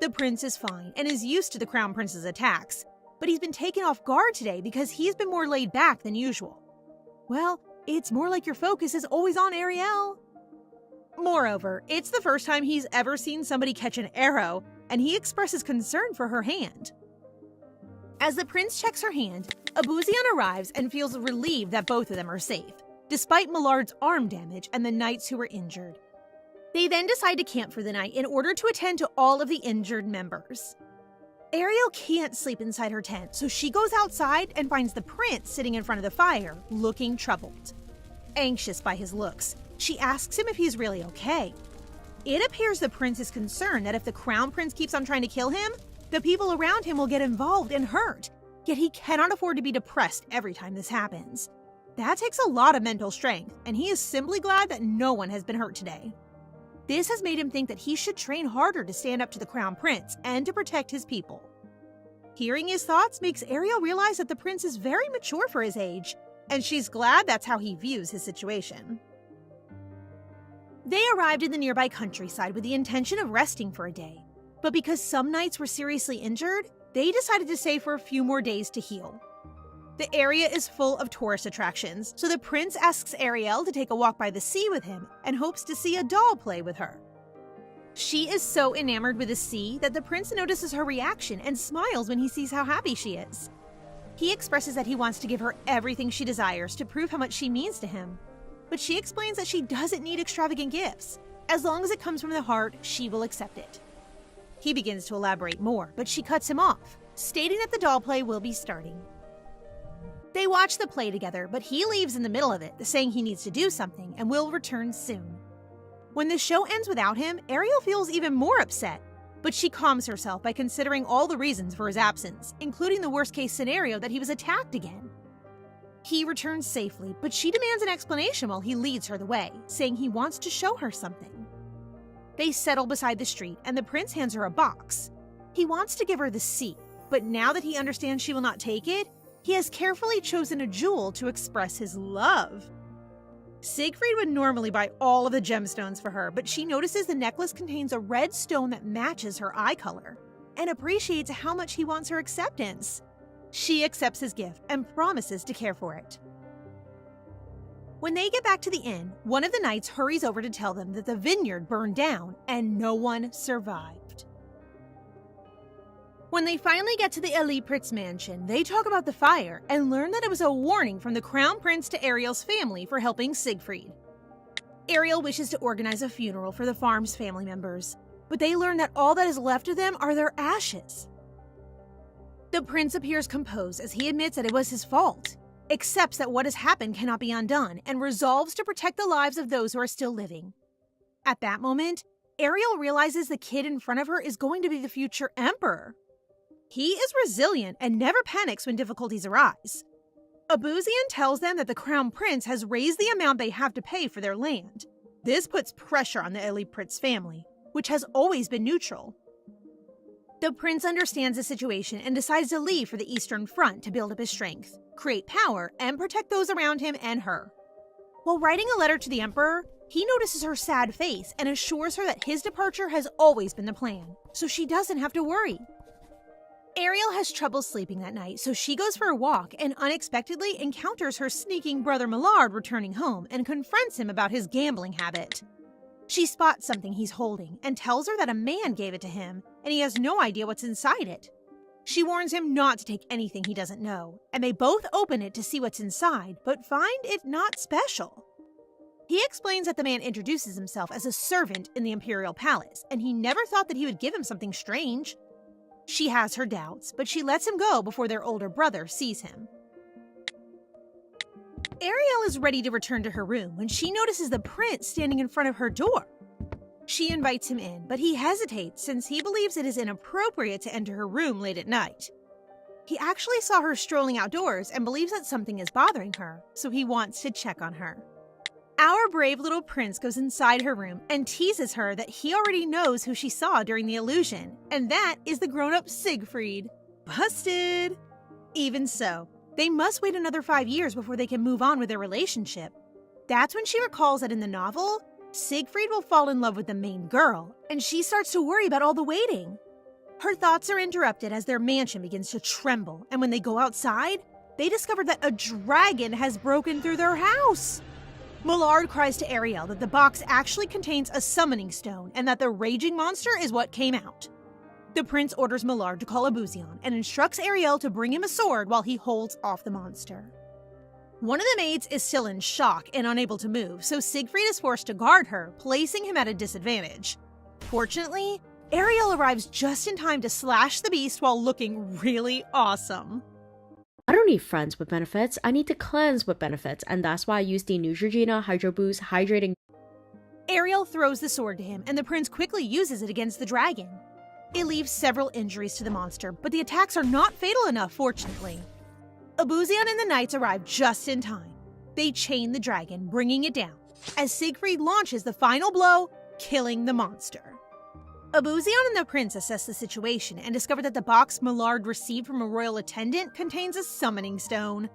The prince is fine and is used to the Crown Prince's attacks, but he's been taken off guard today because he's been more laid back than usual. Well, It's more like your focus is always on Ariel. Moreover, it's the first time he's ever seen somebody catch an arrow, and he expresses concern for her hand. As the prince checks her hand, Abuzian arrives and feels relieved that both of them are safe, despite Millard's arm damage and the knights who were injured. They then decide to camp for the night in order to attend to all of the injured members. Ariel can't sleep inside her tent, so she goes outside and finds the prince sitting in front of the fire, looking troubled. Anxious by his looks, she asks him if he's really okay. It appears the prince is concerned that if the crown prince keeps on trying to kill him, the people around him will get involved and hurt, yet he cannot afford to be depressed every time this happens. That takes a lot of mental strength, and he is simply glad that no one has been hurt today. This has made him think that he should train harder to stand up to the crown prince and to protect his people. Hearing his thoughts makes Ariel realize that the prince is very mature for his age, and she's glad that's how he views his situation. They arrived in the nearby countryside with the intention of resting for a day, but because some knights were seriously injured, they decided to stay for a few more days to heal. The area is full of tourist attractions, so the prince asks Ariel to take a walk by the sea with him and hopes to see a doll play with her. She is so enamored with the sea that the prince notices her reaction and smiles when he sees how happy she is. He expresses that he wants to give her everything she desires to prove how much she means to him, but she explains that she doesn't need extravagant gifts. As long as it comes from the heart, she will accept it. He begins to elaborate more, but she cuts him off, stating that the doll play will be starting. They watch the play together, but he leaves in the middle of it, saying he needs to do something and will return soon. When the show ends without him, Ariel feels even more upset, but she calms herself by considering all the reasons for his absence, including the worst-case scenario that he was attacked again. He returns safely, but she demands an explanation while he leads her the way, saying he wants to show her something. They settle beside the street, and the prince hands her a box. He wants to give her the sea, but now that he understands she will not take it, he has carefully chosen a jewel to express his love. Siegfried would normally buy all of the gemstones for her, but she notices the necklace contains a red stone that matches her eye color, and appreciates how much he wants her acceptance. She accepts his gift and promises to care for it. When they get back to the inn, one of the knights hurries over to tell them that the vineyard burned down and no one survived. When they finally get to the Elipritz mansion, they talk about the fire and learn that it was a warning from the crown prince to Ariel's family for helping Siegfried. Ariel wishes to organize a funeral for the farm's family members, but they learn that all that is left of them are their ashes. The prince appears composed as he admits that it was his fault, accepts that what has happened cannot be undone, and resolves to protect the lives of those who are still living. At that moment, Ariel realizes the kid in front of her is going to be the future emperor. He is resilient and never panics when difficulties arise. Abuzian tells them that the crown prince has raised the amount they have to pay for their land. This puts pressure on the Elipritz family, which has always been neutral. The prince understands the situation and decides to leave for the Eastern Front to build up his strength, create power, and protect those around him and her. While writing a letter to the emperor, he notices her sad face and assures her that his departure has always been the plan, so she doesn't have to worry. Ariel has trouble sleeping that night, so she goes for a walk and unexpectedly encounters her sneaking brother Millard returning home and confronts him about his gambling habit. She spots something he's holding and tells her that a man gave it to him and he has no idea what's inside it. She warns him not to take anything he doesn't know, and they both open it to see what's inside, but find it not special. He explains that the man introduces himself as a servant in the Imperial Palace, and he never thought that he would give him something strange. She has her doubts, but she lets him go before their older brother sees him. Ariel is ready to return to her room when she notices the prince standing in front of her door. She invites him in, but he hesitates since he believes it is inappropriate to enter her room late at night. He actually saw her strolling outdoors and believes that something is bothering her, so he wants to check on her. Our brave little prince goes inside her room and teases her that he already knows who she saw during the illusion, and that is the grown-up Siegfried. Busted! Even so, they must wait another 5 years before they can move on with their relationship. That's when she recalls that in the novel, Siegfried will fall in love with the main girl, and she starts to worry about all the waiting. Her thoughts are interrupted as their mansion begins to tremble, and when they go outside, they discover that a dragon has broken through their house. Millard cries to Ariel that the box actually contains a summoning stone and that the raging monster is what came out. The prince orders Millard to call Abuzion and instructs Ariel to bring him a sword while he holds off the monster. One of the maids is still in shock and unable to move, so Siegfried is forced to guard her, placing him at a disadvantage. Fortunately, Ariel arrives just in time to slash the beast while looking really awesome. I don't need friends with benefits, I need to cleanse with benefits, and that's why I use the Neutrogena Hydro Boost Hydrating. Ariel throws the sword to him, and the prince quickly uses it against the dragon. It leaves several injuries to the monster, but the attacks are not fatal enough, fortunately. Abuzion and the knights arrive just in time. They chain the dragon, bringing it down, as Siegfried launches the final blow, killing the monster. Abuzion and the prince assess the situation and discover that the box Millard received from a royal attendant contains a summoning stone.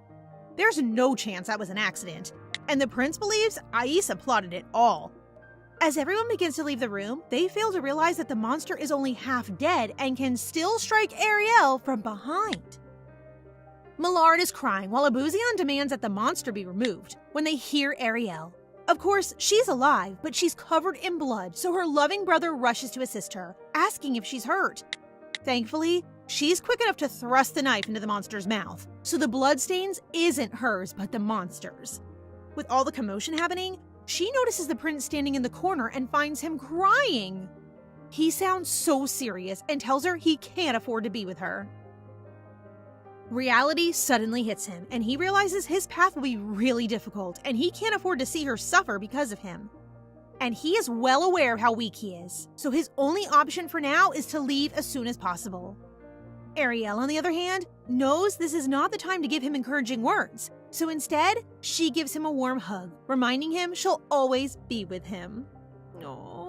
There's no chance that was an accident, and the prince believes Aisa plotted it all. As everyone begins to leave the room, they fail to realize that the monster is only half dead and can still strike Ariel from behind. Millard is crying while Abuzion demands that the monster be removed when they hear Ariel. Of course, she's alive, but she's covered in blood, so her loving brother rushes to assist her, asking if she's hurt. Thankfully, she's quick enough to thrust the knife into the monster's mouth, so the bloodstains isn't hers but the monster's. With all the commotion happening, she notices the prince standing in the corner and finds him crying. He sounds so serious and tells her he can't afford to be with her. Reality suddenly hits him, and he realizes his path will be really difficult, and he can't afford to see her suffer because of him. And he is well aware of how weak he is, so his only option for now is to leave as soon as possible. Ariel, on the other hand, knows this is not the time to give him encouraging words, so instead, she gives him a warm hug, reminding him she'll always be with him. Aww.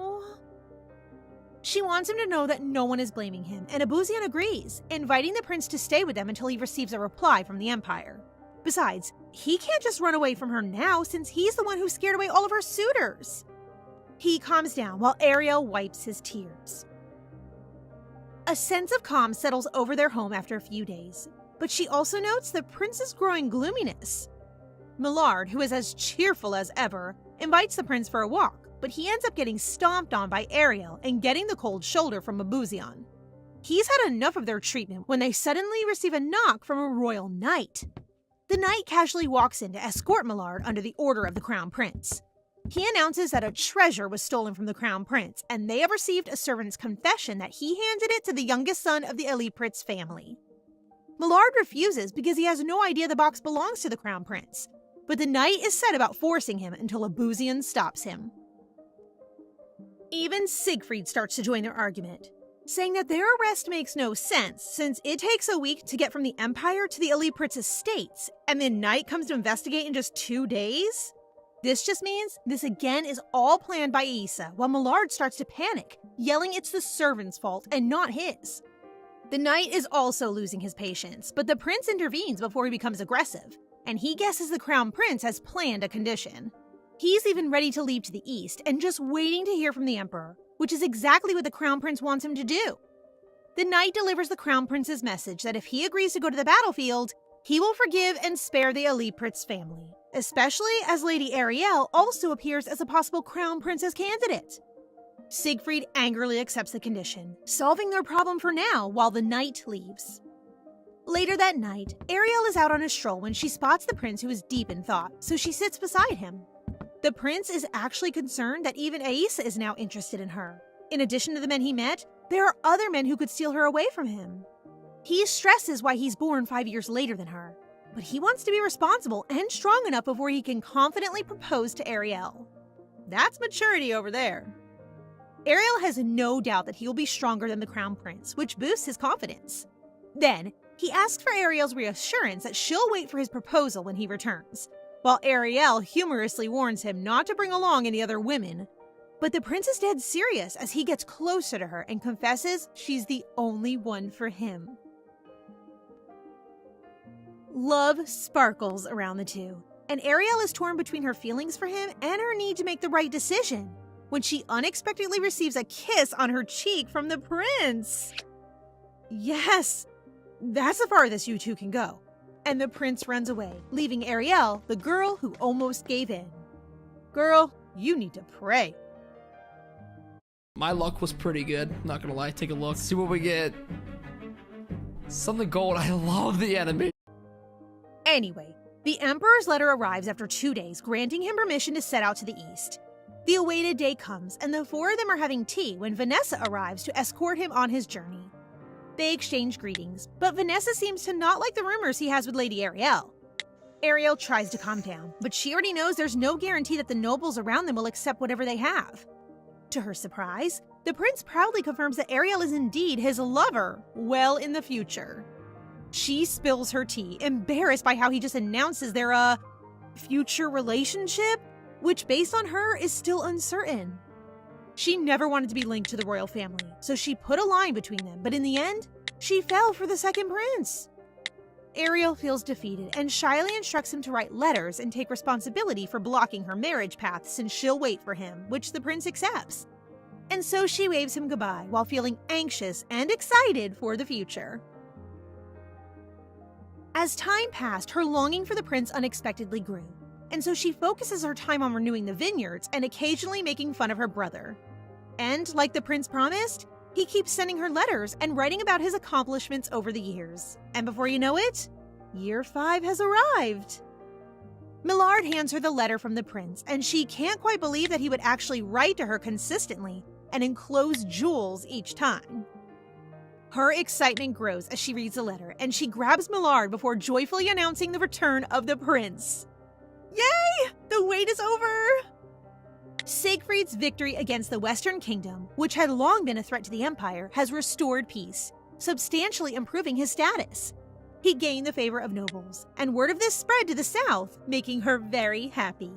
She wants him to know that no one is blaming him, and Abuzion agrees, inviting the prince to stay with them until he receives a reply from the Empire. Besides, he can't just run away from her now since he's the one who scared away all of her suitors. He calms down while Ariel wipes his tears. A sense of calm settles over their home after a few days, but she also notes the prince's growing gloominess. Millard, who is as cheerful as ever, invites the prince for a walk, but he ends up getting stomped on by Ariel and getting the cold shoulder from Abuzion. He's had enough of their treatment when they suddenly receive a knock from a royal knight. The knight casually walks in to escort Millard under the order of the crown prince. He announces that a treasure was stolen from the crown prince, and they have received a servant's confession that he handed it to the youngest son of the Elipritz family. Millard refuses because he has no idea the box belongs to the crown prince, but the knight is set about forcing him until Abuzion stops him. Even Siegfried starts to join their argument, saying that their arrest makes no sense since it takes a week to get from the Empire to the Elipritz estates, and the knight comes to investigate in just 2 days? This just means this again is all planned by Aisa, while Millard starts to panic, yelling it's the servant's fault and not his. The knight is also losing his patience, but the prince intervenes before he becomes aggressive, and he guesses the crown prince has planned a condition. He's even ready to leave to the east and just waiting to hear from the emperor, which is exactly what the crown prince wants him to do. The knight delivers the crown prince's message that if he agrees to go to the battlefield, he will forgive and spare the Elipritz family, especially as Lady Ariel also appears as a possible crown princess candidate. Siegfried angrily accepts the condition, solving their problem for now while the knight leaves. Later that night, Ariel is out on a stroll when she spots the prince who is deep in thought, so she sits beside him. The prince is actually concerned that even Aisa is now interested in her. In addition to the men he met, there are other men who could steal her away from him. He stresses why he's born 5 years later than her, but he wants to be responsible and strong enough before he can confidently propose to Ariel. That's maturity over there. Ariel has no doubt that he will be stronger than the crown prince, which boosts his confidence. Then, he asks for Ariel's reassurance that she'll wait for his proposal when he returns, while Ariel humorously warns him not to bring along any other women. But the prince is dead serious as he gets closer to her and confesses she's the only one for him. Love sparkles around the two, and Ariel is torn between her feelings for him and her need to make the right decision when she unexpectedly receives a kiss on her cheek from the prince. Yes, that's the farthest you two can go. and the prince runs away, leaving Ariel, the girl who almost gave in. Girl, you need to pray. My luck was pretty good, not gonna lie. Take a look, see what we get. Something gold. I love the anime. Anyway, the Emperor's letter arrives after 2 days, granting him permission to set out to the east. The awaited day comes, and the four of them are having tea when Vanessa arrives to escort him on his journey. They exchange greetings, but Vanessa seems to not like the rumors he has with Lady Ariel. Ariel tries to calm down, but she already knows there's no guarantee that the nobles around them will accept whatever they have. To her surprise, the prince proudly confirms that Ariel is indeed his lover, well in the future. She spills her tea, embarrassed by how he just announces their, future relationship, which based on her is still uncertain. She never wanted to be linked to the royal family, so she put a line between them, but in the end, she fell for the second prince. Ariel feels defeated and shyly instructs him to write letters and take responsibility for blocking her marriage path since she'll wait for him, which the prince accepts. And so she waves him goodbye while feeling anxious and excited for the future. As time passed, her longing for the prince unexpectedly grew, and so she focuses her time on renewing the vineyards and occasionally making fun of her brother. And like the prince promised, he keeps sending her letters and writing about his accomplishments over the years. And before you know it, year 5 has arrived. Millard hands her the letter from the prince, and she can't quite believe that he would actually write to her consistently and enclose jewels each time. Her excitement grows as she reads the letter, and she grabs Millard before joyfully announcing the return of the prince. Yay! The wait is over! Siegfried's victory against the Western Kingdom, which had long been a threat to the Empire, has restored peace, substantially improving his status. He gained the favor of nobles, and word of this spread to the south, making her very happy.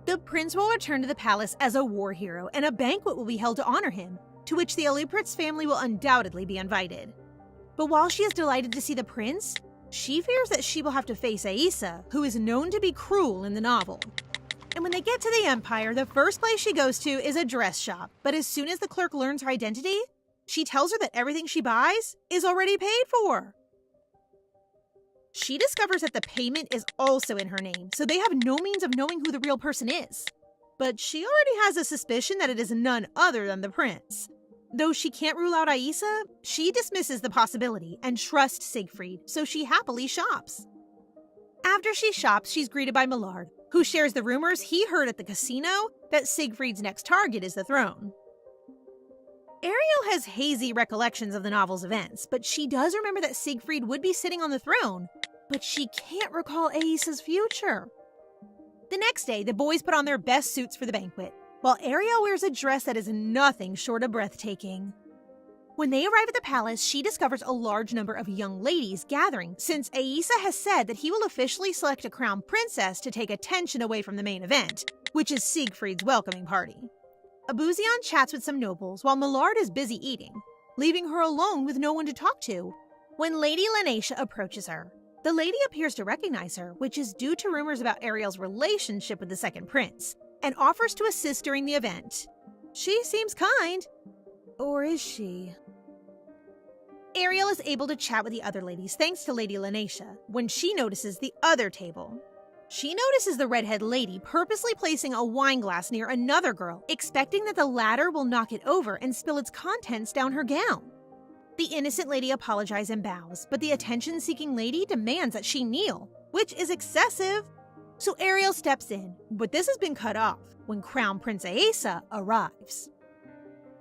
The prince will return to the palace as a war hero, and a banquet will be held to honor him, to which the Alupritz family will undoubtedly be invited. But while she is delighted to see the prince, she fears that she will have to face Aisa, who is known to be cruel in the novel. And when they get to the Empire, the first place she goes to is a dress shop, but as soon as the clerk learns her identity, she tells her that everything she buys is already paid for. She discovers that the payment is also in her name, so they have no means of knowing who the real person is. But she already has a suspicion that it is none other than the prince. Though she can't rule out Aisa, she dismisses the possibility and trusts Siegfried, so she happily shops. After she shops, she's greeted by Millard, who shares the rumors he heard at the casino that Siegfried's next target is the throne. Ariel has hazy recollections of the novel's events, but she does remember that Siegfried would be sitting on the throne, but she can't recall Aisa's future. The next day, the boys put on their best suits for the banquet, while Ariel wears a dress that is nothing short of breathtaking. When they arrive at the palace, she discovers a large number of young ladies gathering, since Aisa has said that he will officially select a crown princess to take attention away from the main event, which is Siegfried's welcoming party. Abuzian chats with some nobles while Millard is busy eating, leaving her alone with no one to talk to, when Lady Lanesha approaches her. The lady appears to recognize her, which is due to rumors about Ariel's relationship with the second prince, and offers to assist during the event. She seems kind. Or is she? Ariel is able to chat with the other ladies thanks to Lady Lanesha when she notices the other table. She notices the redhead lady purposely placing a wine glass near another girl, expecting that the latter will knock it over and spill its contents down her gown. The innocent lady apologizes and bows, but the attention-seeking lady demands that she kneel, which is excessive. So Ariel steps in, but this has been cut off when Crown Prince Aisa arrives.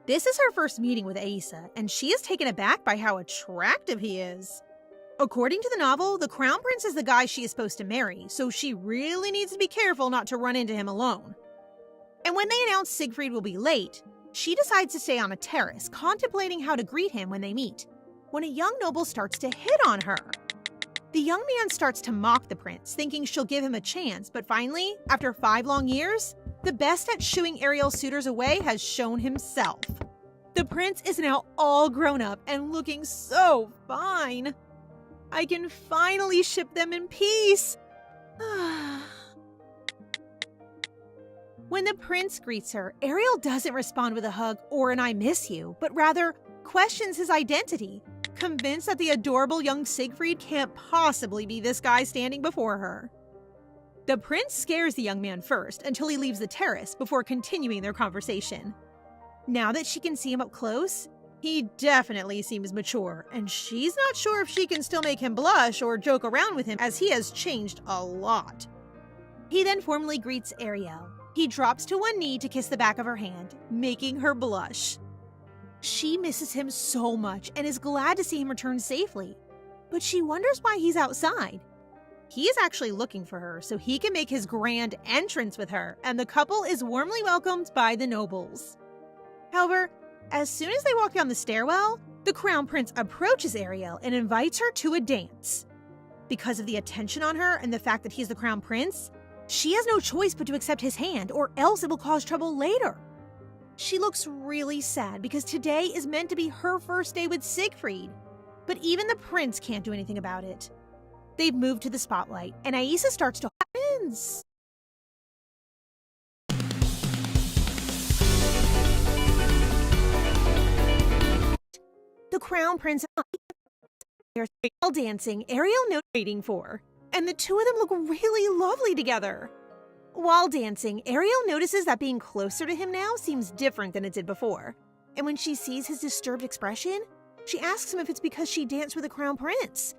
This is her first meeting with Aisa, and she is taken aback by how attractive he is. According to the novel, the Crown Prince is the guy she is supposed to marry, so she really needs to be careful not to run into him alone. And when they announce Siegfried will be late, she decides to stay on a terrace, contemplating how to greet him when they meet, when a young noble starts to hit on her. The young man starts to mock the prince, thinking she'll give him a chance, but finally, after 5 long years, the best at shooing Ariel's suitors away has shown himself. The prince is now all grown up and looking so fine. I can finally ship them in peace. When the prince greets her, Ariel doesn't respond with a hug or an I miss you, but rather questions his identity, convinced that the adorable young Siegfried can't possibly be this guy standing before her. The prince scares the young man first until he leaves the terrace before continuing their conversation. Now that she can see him up close, he definitely seems mature, and she's not sure if she can still make him blush or joke around with him as he has changed a lot. He then formally greets Ariel. He drops to one knee to kiss the back of her hand, making her blush. She misses him so much and is glad to see him return safely, but she wonders why he's outside. He is actually looking for her so he can make his grand entrance with her, and the couple is warmly welcomed by the nobles. However, as soon as they walk down the stairwell, the crown prince approaches Ariel and invites her to a dance. Because of the attention on her and the fact that he's the crown prince, she has no choice but to accept his hand, or else it will cause trouble later. She looks really sad because today is meant to be her first day with Siegfried, but even the prince can't do anything about it. They've moved to the spotlight, and Aisa starts to dance. The crown prince and all dancing, Ariel knows waiting for, and the two of them look really lovely together. While dancing, Ariel notices that being closer to him now seems different than it did before, and when she sees his disturbed expression, she asks him if it's because she danced with the crown prince.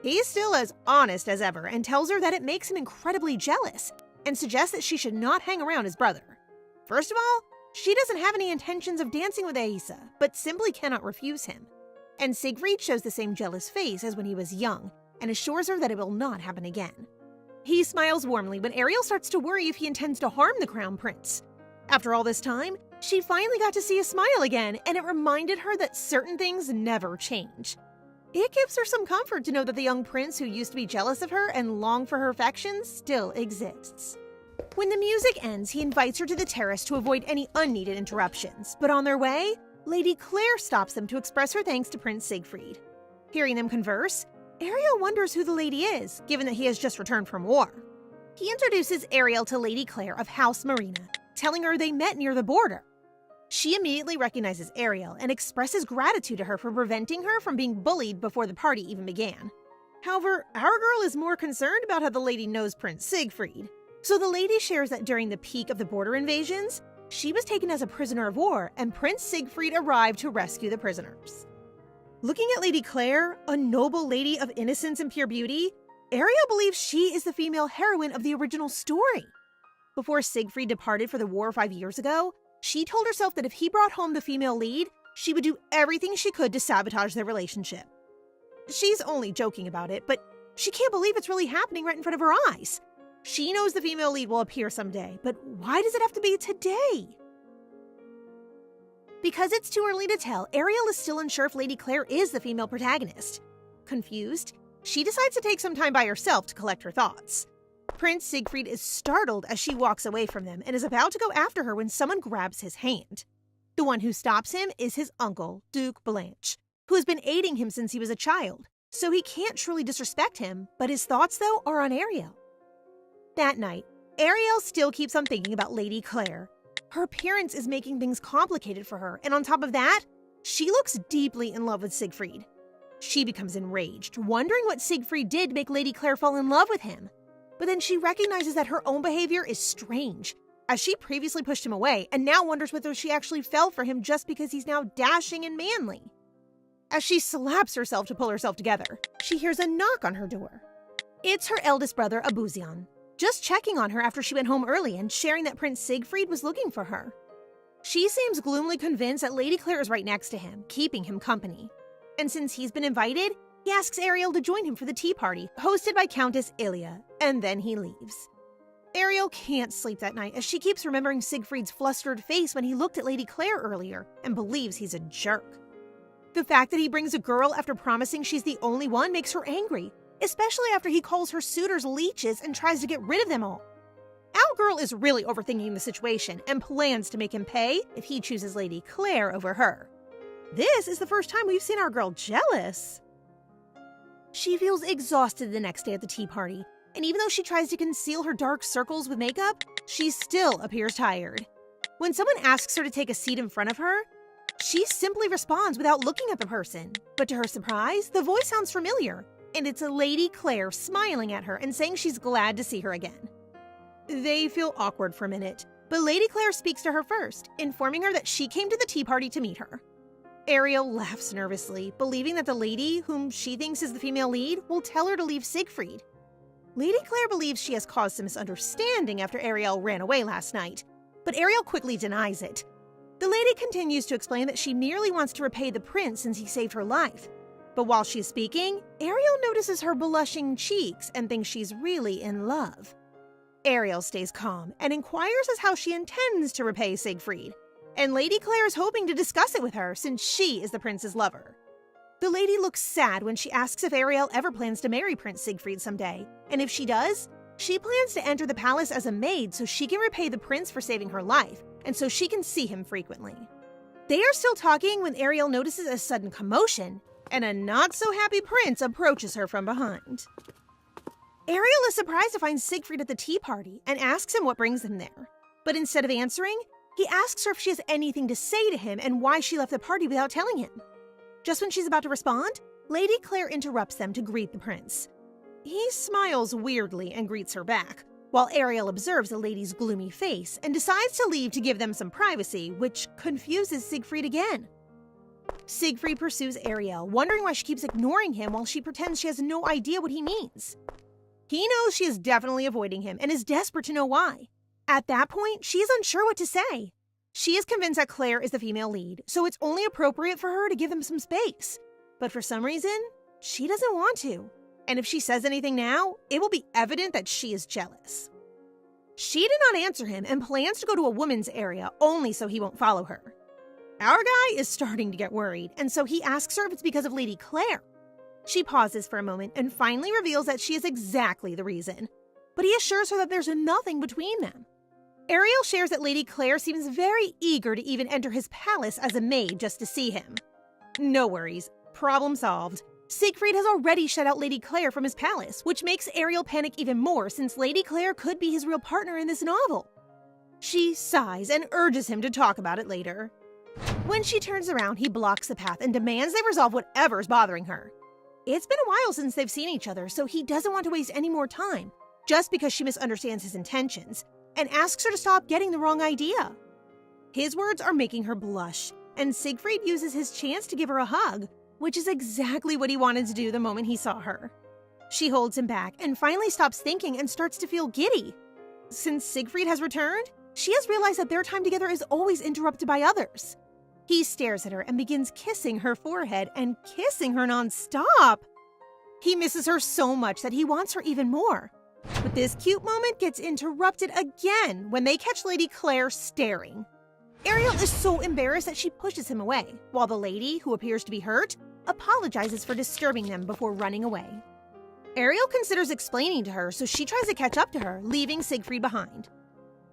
He's still as honest as ever and tells her that it makes him incredibly jealous and suggests that she should not hang around his brother. First of all, she doesn't have any intentions of dancing with Aisa, but simply cannot refuse him. And Siegfried shows the same jealous face as when he was young and assures her that it will not happen again. He smiles warmly when Ariel starts to worry if he intends to harm the crown prince. After all this time, she finally got to see a smile again, and it reminded her that certain things never change. It gives her some comfort to know that the young prince who used to be jealous of her and long for her affection still exists. When the music ends, he invites her to the terrace to avoid any unneeded interruptions, but on their way, Lady Claire stops them to express her thanks to Prince Siegfried. Hearing them converse, Ariel wonders who the lady is, given that he has just returned from war. He introduces Ariel to Lady Claire of House Marina, telling her they met near the border. She immediately recognizes Ariel and expresses gratitude to her for preventing her from being bullied before the party even began. However, our girl is more concerned about how the lady knows Prince Siegfried. So the lady shares that during the peak of the border invasions, she was taken as a prisoner of war and Prince Siegfried arrived to rescue the prisoners. Looking at Lady Claire, a noble lady of innocence and pure beauty, Ariel believes she is the female heroine of the original story. Before Siegfried departed for the war 5 years ago, she told herself that if he brought home the female lead, she would do everything she could to sabotage their relationship. She's only joking about it, but she can't believe it's really happening right in front of her eyes. She knows the female lead will appear someday, but why does it have to be today? Because it's too early to tell, Ariel is still unsure if Lady Claire is the female protagonist. Confused, she decides to take some time by herself to collect her thoughts. Prince Siegfried is startled as she walks away from them and is about to go after her when someone grabs his hand. The one who stops him is his uncle, Duke Blanche, who has been aiding him since he was a child, so he can't truly disrespect him, but his thoughts, though, are on Ariel. That night, Ariel still keeps on thinking about Lady Claire. Her appearance is making things complicated for her, and on top of that, she looks deeply in love with Siegfried. She becomes enraged, wondering what Siegfried did to make Lady Claire fall in love with him. But then she recognizes that her own behavior is strange, as she previously pushed him away and now wonders whether she actually fell for him just because he's now dashing and manly. As she slaps herself to pull herself together, she hears a knock on her door. It's her eldest brother, Abuzian, just checking on her after she went home early and sharing that Prince Siegfried was looking for her. She seems gloomily convinced that Lady Claire is right next to him, keeping him company. And since he's been invited, he asks Ariel to join him for the tea party, hosted by Countess Ilia, and then he leaves. Ariel can't sleep that night as she keeps remembering Siegfried's flustered face when he looked at Lady Claire earlier and believes he's a jerk. The fact that he brings a girl after promising she's the only one makes her angry, especially after he calls her suitors leeches and tries to get rid of them all. Our girl is really overthinking the situation and plans to make him pay if he chooses Lady Claire over her. This is the first time we've seen our girl jealous. She feels exhausted the next day at the tea party, and even though she tries to conceal her dark circles with makeup, she still appears tired. When someone asks her to take a seat in front of her, She simply responds without looking at the person. But to her surprise, the voice sounds familiar, and it's a Lady Claire smiling at her and saying she's glad to see her again. They feel awkward for a minute, but Lady Claire speaks to her first, informing her that she came to the tea party to meet her. Ariel laughs nervously, believing that the lady, whom she thinks is the female lead, will tell her to leave Siegfried. Lady Claire believes she has caused some misunderstanding after Ariel ran away last night, but Ariel quickly denies it. The lady continues to explain that she merely wants to repay the prince since he saved her life. But while she's speaking, Ariel notices her blushing cheeks and thinks she's really in love. Ariel stays calm and inquires as how she intends to repay Siegfried, and Lady Claire is hoping to discuss it with her since she is the prince's lover. The lady looks sad when she asks if Ariel ever plans to marry Prince Siegfried someday, and if she does, she plans to enter the palace as a maid so she can repay the prince for saving her life, and so she can see him frequently. They are still talking when Ariel notices a sudden commotion, and a not-so-happy prince approaches her from behind. Ariel is surprised to find Siegfried at the tea party and asks him what brings him there. But instead of answering, he asks her if she has anything to say to him and why she left the party without telling him. Just when she's about to respond, Lady Claire interrupts them to greet the prince. He smiles weirdly and greets her back, while Ariel observes the lady's gloomy face and decides to leave to give them some privacy, which confuses Siegfried again. Siegfried pursues Ariel, wondering why she keeps ignoring him while she pretends she has no idea what he means. He knows she is definitely avoiding him and is desperate to know why. At that point, she is unsure what to say. She is convinced that Claire is the female lead, so it's only appropriate for her to give him some space. But for some reason, she doesn't want to. And if she says anything now, it will be evident that she is jealous. She did not answer him and plans to go to a woman's area only so he won't follow her. Our guy is starting to get worried, and so he asks her if it's because of Lady Claire. She pauses for a moment and finally reveals that she is exactly the reason. But he assures her that there's nothing between them. Ariel shares that Lady Claire seems very eager to even enter his palace as a maid just to see him. No worries, problem solved. Siegfried has already shut out Lady Claire from his palace, which makes Ariel panic even more since Lady Claire could be his real partner in this novel. She sighs and urges him to talk about it later. When she turns around, he blocks the path and demands they resolve whatever's bothering her. It's been a while since they've seen each other, so he doesn't want to waste any more time, just because she misunderstands his intentions, and asks her to stop getting the wrong idea. His words are making her blush, and Siegfried uses his chance to give her a hug, which is exactly what he wanted to do the moment he saw her. She holds him back and finally stops thinking and starts to feel giddy. Since Siegfried has returned, she has realized that their time together is always interrupted by others. He stares at her and begins kissing her forehead and kissing her non-stop. He misses her so much that he wants her even more. But this cute moment gets interrupted again when they catch Lady Claire staring. Ariel is so embarrassed that she pushes him away, while the lady, who appears to be hurt, apologizes for disturbing them before running away. Ariel considers explaining to her, so she tries to catch up to her, leaving Siegfried behind.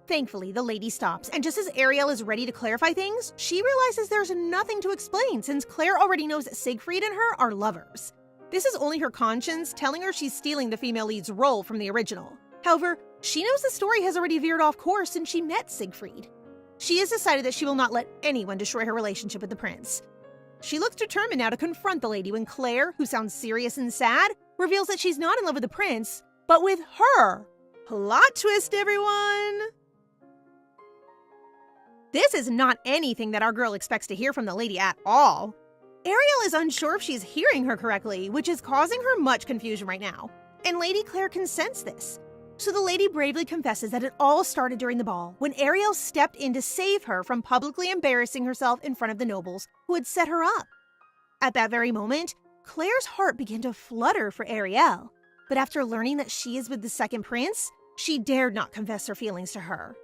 Thankfully, the lady stops, and just as Ariel is ready to clarify things, she realizes there's nothing to explain since Claire already knows that Siegfried and her are lovers. This is only her conscience telling her she's stealing the female lead's role from the original. However, she knows the story has already veered off course since she met Siegfried. She has decided that she will not let anyone destroy her relationship with the prince. She looks determined now to confront the lady when Claire, who sounds serious and sad, reveals that she's not in love with the prince, but with her. Plot twist, everyone! This is not anything that our girl expects to hear from the lady at all. Ariel is unsure if she's hearing her correctly, which is causing her much confusion right now. And Lady Claire can sense this. So the lady bravely confesses that it all started during the ball, when Ariel stepped in to save her from publicly embarrassing herself in front of the nobles who had set her up. At that very moment, Claire's heart began to flutter for Ariel. But after learning that she is with the second prince, she dared not confess her feelings to her.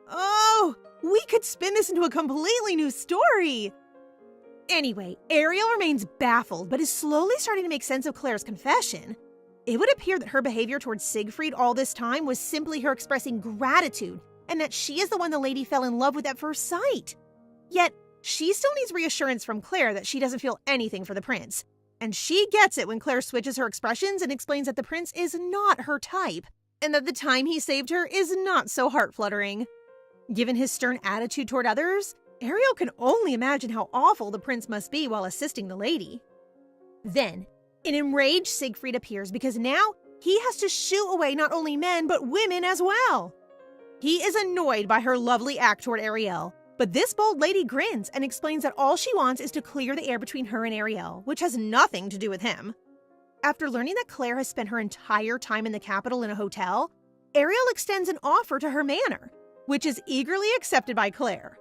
Oh, we could spin this into a completely new story! Anyway, Ariel remains baffled, but is slowly starting to make sense of Claire's confession. It would appear that her behavior towards Siegfried all this time was simply her expressing gratitude, and that she is the one the lady fell in love with at first sight. Yet, she still needs reassurance from Claire that she doesn't feel anything for the prince. And she gets it when Claire switches her expressions and explains that the prince is not her type, and that the time he saved her is not so heart-fluttering. Given his stern attitude toward others, Ariel can only imagine how awful the prince must be while assisting the lady. Then, an enraged Siegfried appears because now he has to shoo away not only men but women as well. He is annoyed by her lovely act toward Ariel, but this bold lady grins and explains that all she wants is to clear the air between her and Ariel, which has nothing to do with him. After learning that Claire has spent her entire time in the capital in a hotel, Ariel extends an offer to her manor, which is eagerly accepted by Claire.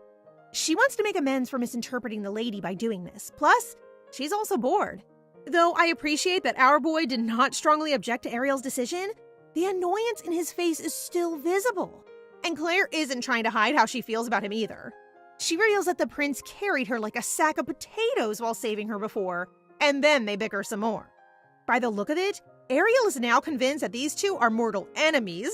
She wants to make amends for misinterpreting the lady by doing this. Plus, she's also bored. Though I appreciate that our boy did not strongly object to Ariel's decision, the annoyance in his face is still visible. And Claire isn't trying to hide how she feels about him either. She reveals that the prince carried her like a sack of potatoes while saving her before, and then they bicker some more. By the look of it, Ariel is now convinced that these two are mortal enemies.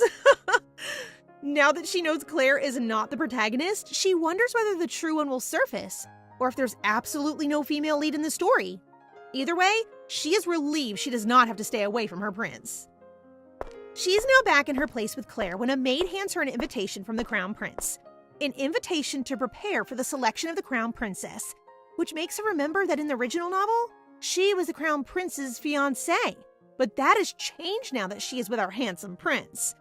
Now that she knows Claire is not the protagonist, she wonders whether the true one will surface, or if there's absolutely no female lead in the story. Either way, she is relieved she does not have to stay away from her prince. She's now back in her place with Claire when a maid hands her an invitation from the crown prince. An invitation to prepare for the selection of the crown princess, which makes her remember that in the original novel, she was the crown prince's fiancée. But that has changed now that she is with our handsome prince.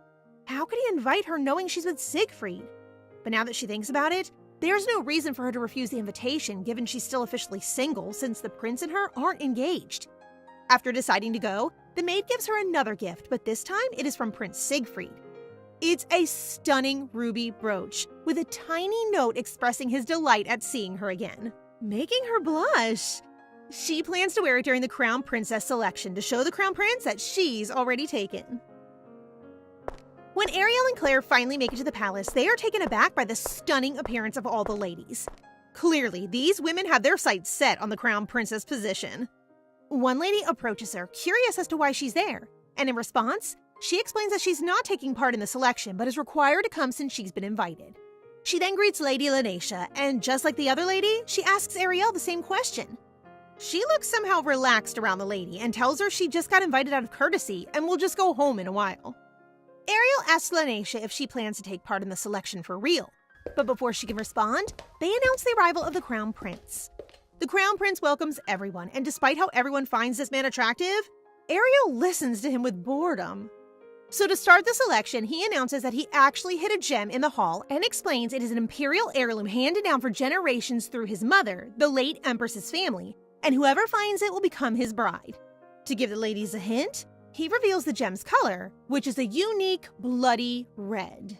How could he invite her knowing she's with Siegfried? But now that she thinks about it, there's no reason for her to refuse the invitation given she's still officially single since the prince and her aren't engaged. After deciding to go, the maid gives her another gift, but this time it is from Prince Siegfried. It's a stunning ruby brooch with a tiny note expressing his delight at seeing her again, making her blush. She plans to wear it during the crown princess selection to show the crown prince that she's already taken. When Ariel and Claire finally make it to the palace, they are taken aback by the stunning appearance of all the ladies. Clearly, these women have their sights set on the crown princess position. One lady approaches her, curious as to why she's there, and in response, she explains that she's not taking part in the selection, but is required to come since she's been invited. She then greets Lady Lanesha, and just like the other lady, she asks Ariel the same question. She looks somehow relaxed around the lady and tells her she just got invited out of courtesy and will just go home in a while. Ariel asks Lanesha if she plans to take part in the selection for real, but before she can respond, they announce the arrival of the crown prince. The crown prince welcomes everyone, and despite how everyone finds this man attractive, Ariel listens to him with boredom. So to start the selection, he announces that he actually hid a gem in the hall and explains it is an imperial heirloom handed down for generations through his mother, the late empress's family, and whoever finds it will become his bride. To give the ladies a hint, he reveals the gem's color, which is a unique bloody red.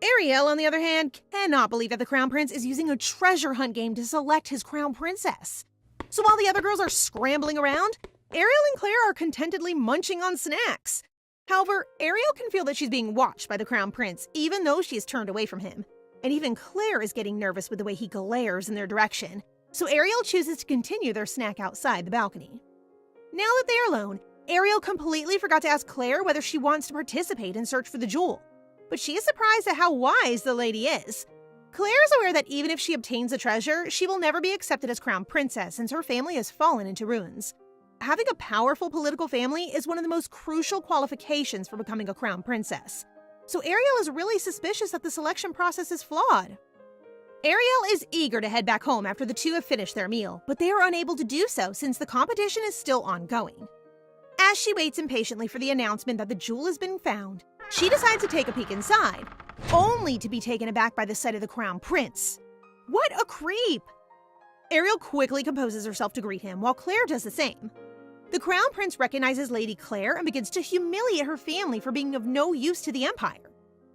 Ariel, on the other hand, cannot believe that the crown prince is using a treasure hunt game to select his crown princess. So while the other girls are scrambling around, Ariel and Claire are contentedly munching on snacks. However, Ariel can feel that she's being watched by the crown prince, even though she is turned away from him. And even Claire is getting nervous with the way he glares in their direction. So Ariel chooses to continue their snack outside the balcony. Now that they are alone, Ariel completely forgot to ask Claire whether she wants to participate in search for the jewel. But she is surprised at how wise the lady is. Claire is aware that even if she obtains the treasure, she will never be accepted as crown princess since her family has fallen into ruins. Having a powerful political family is one of the most crucial qualifications for becoming a crown princess. So Ariel is really suspicious that the selection process is flawed. Ariel is eager to head back home after the two have finished their meal, but they are unable to do so since the competition is still ongoing. As she waits impatiently for the announcement that the jewel has been found, she decides to take a peek inside, only to be taken aback by the sight of the crown prince. What a creep! Ariel quickly composes herself to greet him, while Claire does the same. The crown prince recognizes Lady Claire and begins to humiliate her family for being of no use to the empire.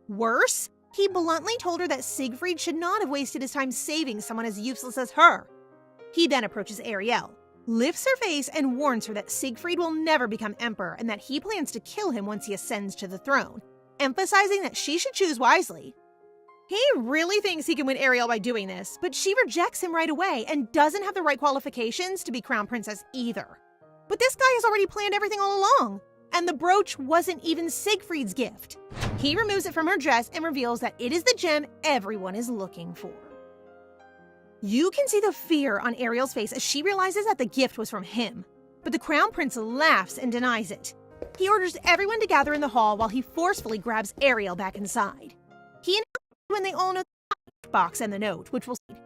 Worse, he bluntly told her that Siegfried should not have wasted his time saving someone as useless as her. He then approaches Ariel, lifts her face, and warns her that Siegfried will never become emperor and that he plans to kill him once he ascends to the throne, emphasizing that she should choose wisely. He really thinks he can win Ariel by doing this, but she rejects him right away and doesn't have the right qualifications to be crown princess either. But this guy has already planned everything all along, and the brooch wasn't even Siegfried's gift. He removes it from her dress and reveals that it is the gem everyone is looking for. You can see the fear on Ariel's face as she realizes that the gift was from him, but the crown prince laughs and denies it. He orders everyone to gather in the hall while he forcefully grabs Ariel back inside. He announces when they all know the box and the note, which will see.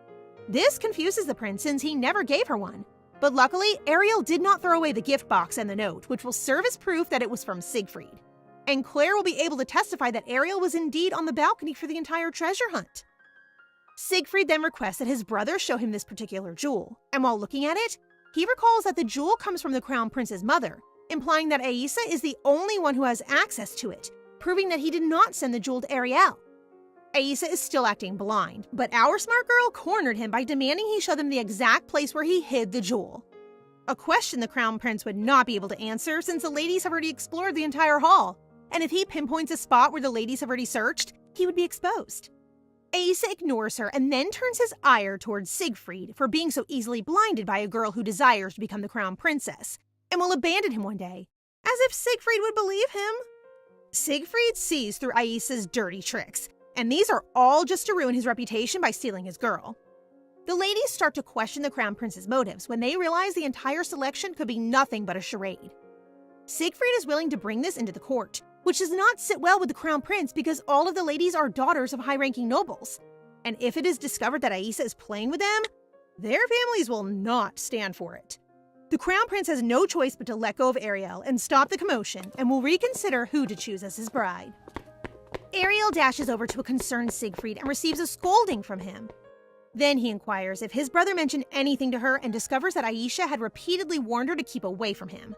This confuses the prince since he never gave her one. But luckily, Ariel did not throw away the gift box and the note, which will serve as proof that it was from Siegfried. And Claire will be able to testify that Ariel was indeed on the balcony for the entire treasure hunt. Siegfried then requests that his brother show him this particular jewel, and while looking at it, he recalls that the jewel comes from the crown prince's mother, implying that Aisa is the only one who has access to it, proving that he did not send the jewel to Ariel. Aisa is still acting blind, but our smart girl cornered him by demanding he show them the exact place where he hid the jewel. A question the crown prince would not be able to answer since the ladies have already explored the entire hall, and if he pinpoints a spot where the ladies have already searched, he would be exposed. Aisa ignores her and then turns his ire towards Siegfried for being so easily blinded by a girl who desires to become the crown princess, and will abandon him one day, as if Siegfried would believe him. Siegfried sees through Aisa's dirty tricks, and these are all just to ruin his reputation by stealing his girl. The ladies start to question the crown prince's motives when they realize the entire selection could be nothing but a charade. Siegfried is willing to bring this into the court, which does not sit well with the crown prince because all of the ladies are daughters of high-ranking nobles. And if it is discovered that Aisa is playing with them, their families will not stand for it. The crown prince has no choice but to let go of Ariel and stop the commotion, and will reconsider who to choose as his bride. Ariel dashes over to a concerned Siegfried and receives a scolding from him. Then he inquires if his brother mentioned anything to her and discovers that Aisha had repeatedly warned her to keep away from him.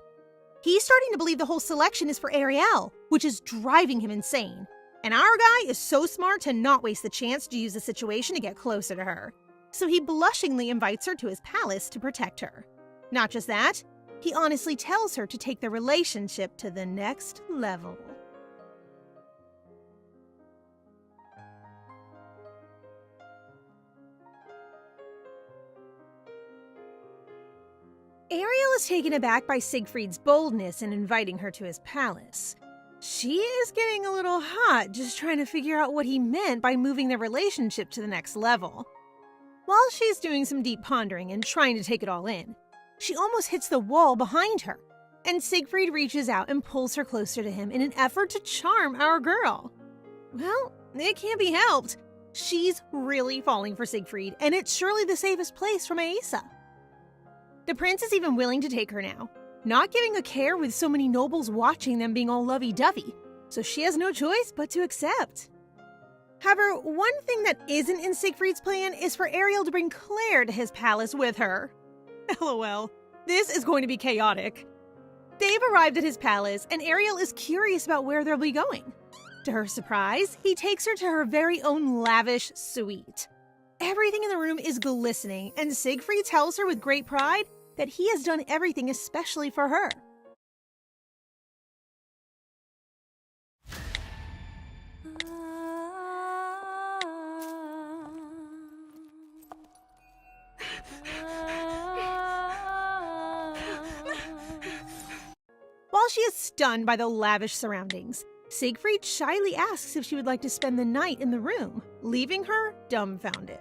He's starting to believe the whole selection is for Ariel, which is driving him insane. And our guy is so smart to not waste the chance to use the situation to get closer to her. So he blushingly invites her to his palace to protect her. Not just that, he honestly tells her to take the relationship to the next level. Ariel is taken aback by Siegfried's boldness in inviting her to his palace. She is getting a little hot just trying to figure out what he meant by moving their relationship to the next level. While she's doing some deep pondering and trying to take it all in, she almost hits the wall behind her, and Siegfried reaches out and pulls her closer to him in an effort to charm our girl. Well, it can't be helped. She's really falling for Siegfried, and it's surely the safest place from Aisa. The prince is even willing to take her now, not giving a care with so many nobles watching them being all lovey-dovey, so she has no choice but to accept. However, one thing that isn't in Siegfried's plan is for Ariel to bring Claire to his palace with her. LOL, this is going to be chaotic. They've arrived at his palace, and Ariel is curious about where they'll be going. To her surprise, he takes her to her very own lavish suite. Everything in the room is glistening, and Siegfried tells her with great pride that he has done everything especially for her. While she is stunned by the lavish surroundings, Siegfried shyly asks if she would like to spend the night in the room, leaving her dumbfounded.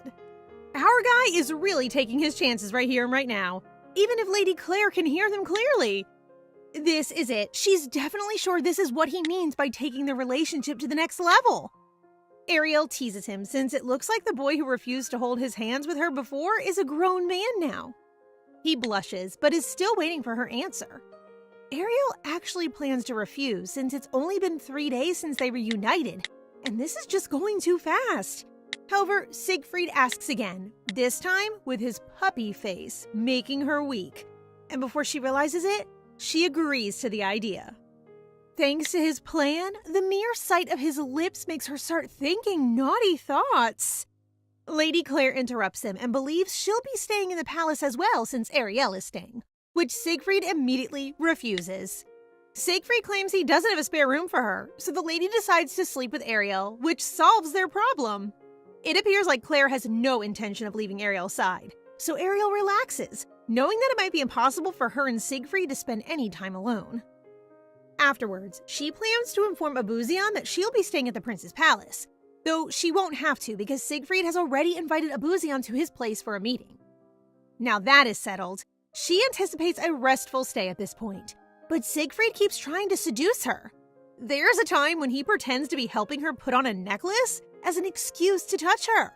Our guy is really taking his chances right here and right now, even if Lady Claire can hear them clearly. This is it. She's definitely sure this is what he means by taking the relationship to the next level. Ariel teases him since it looks like the boy who refused to hold his hands with her before is a grown man now. He blushes, but is still waiting for her answer. Ariel actually plans to refuse since it's only been 3 days since they reunited, and this is just going too fast. However, Siegfried asks again, this time with his puppy face, making her weak. And before she realizes it, she agrees to the idea. Thanks to his plan, the mere sight of his lips makes her start thinking naughty thoughts. Lady Claire interrupts him and believes she'll be staying in the palace as well since Ariel is staying, which Siegfried immediately refuses. Siegfried claims he doesn't have a spare room for her, so the lady decides to sleep with Ariel, which solves their problem. It appears like Claire has no intention of leaving Ariel's side, so Ariel relaxes, knowing that it might be impossible for her and Siegfried to spend any time alone. Afterwards, she plans to inform Abuzian that she'll be staying at the prince's palace, though she won't have to because Siegfried has already invited Abuzian to his place for a meeting. Now that is settled, she anticipates a restful stay at this point, but Siegfried keeps trying to seduce her. There's a time when he pretends to be helping her put on a necklace as an excuse to touch her.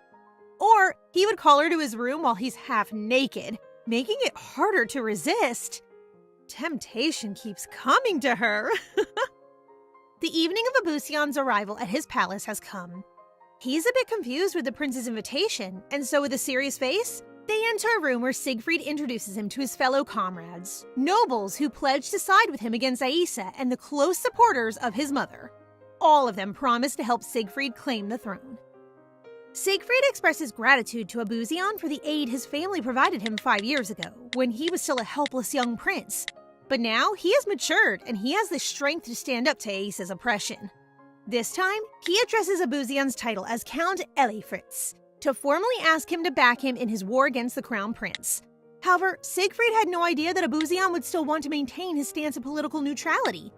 Or he would call her to his room while he's half naked, making it harder to resist. Temptation keeps coming to her. The evening of Abusion's arrival at his palace has come. He's a bit confused with the prince's invitation, and so with a serious face, they enter a room where Siegfried introduces him to his fellow comrades, nobles who pledge to side with him against Aisa and the close supporters of his mother. All of them promise to help Siegfried claim the throne. Siegfried expresses gratitude to Abusion for the aid his family provided him 5 years ago, when he was still a helpless young prince. But now he has matured and he has the strength to stand up to Aisa's oppression. This time, he addresses Abusion's title as Count Elifritz, to formally ask him to back him in his war against the Crown Prince. However, Siegfried had no idea that Abusion would still want to maintain his stance of political neutrality.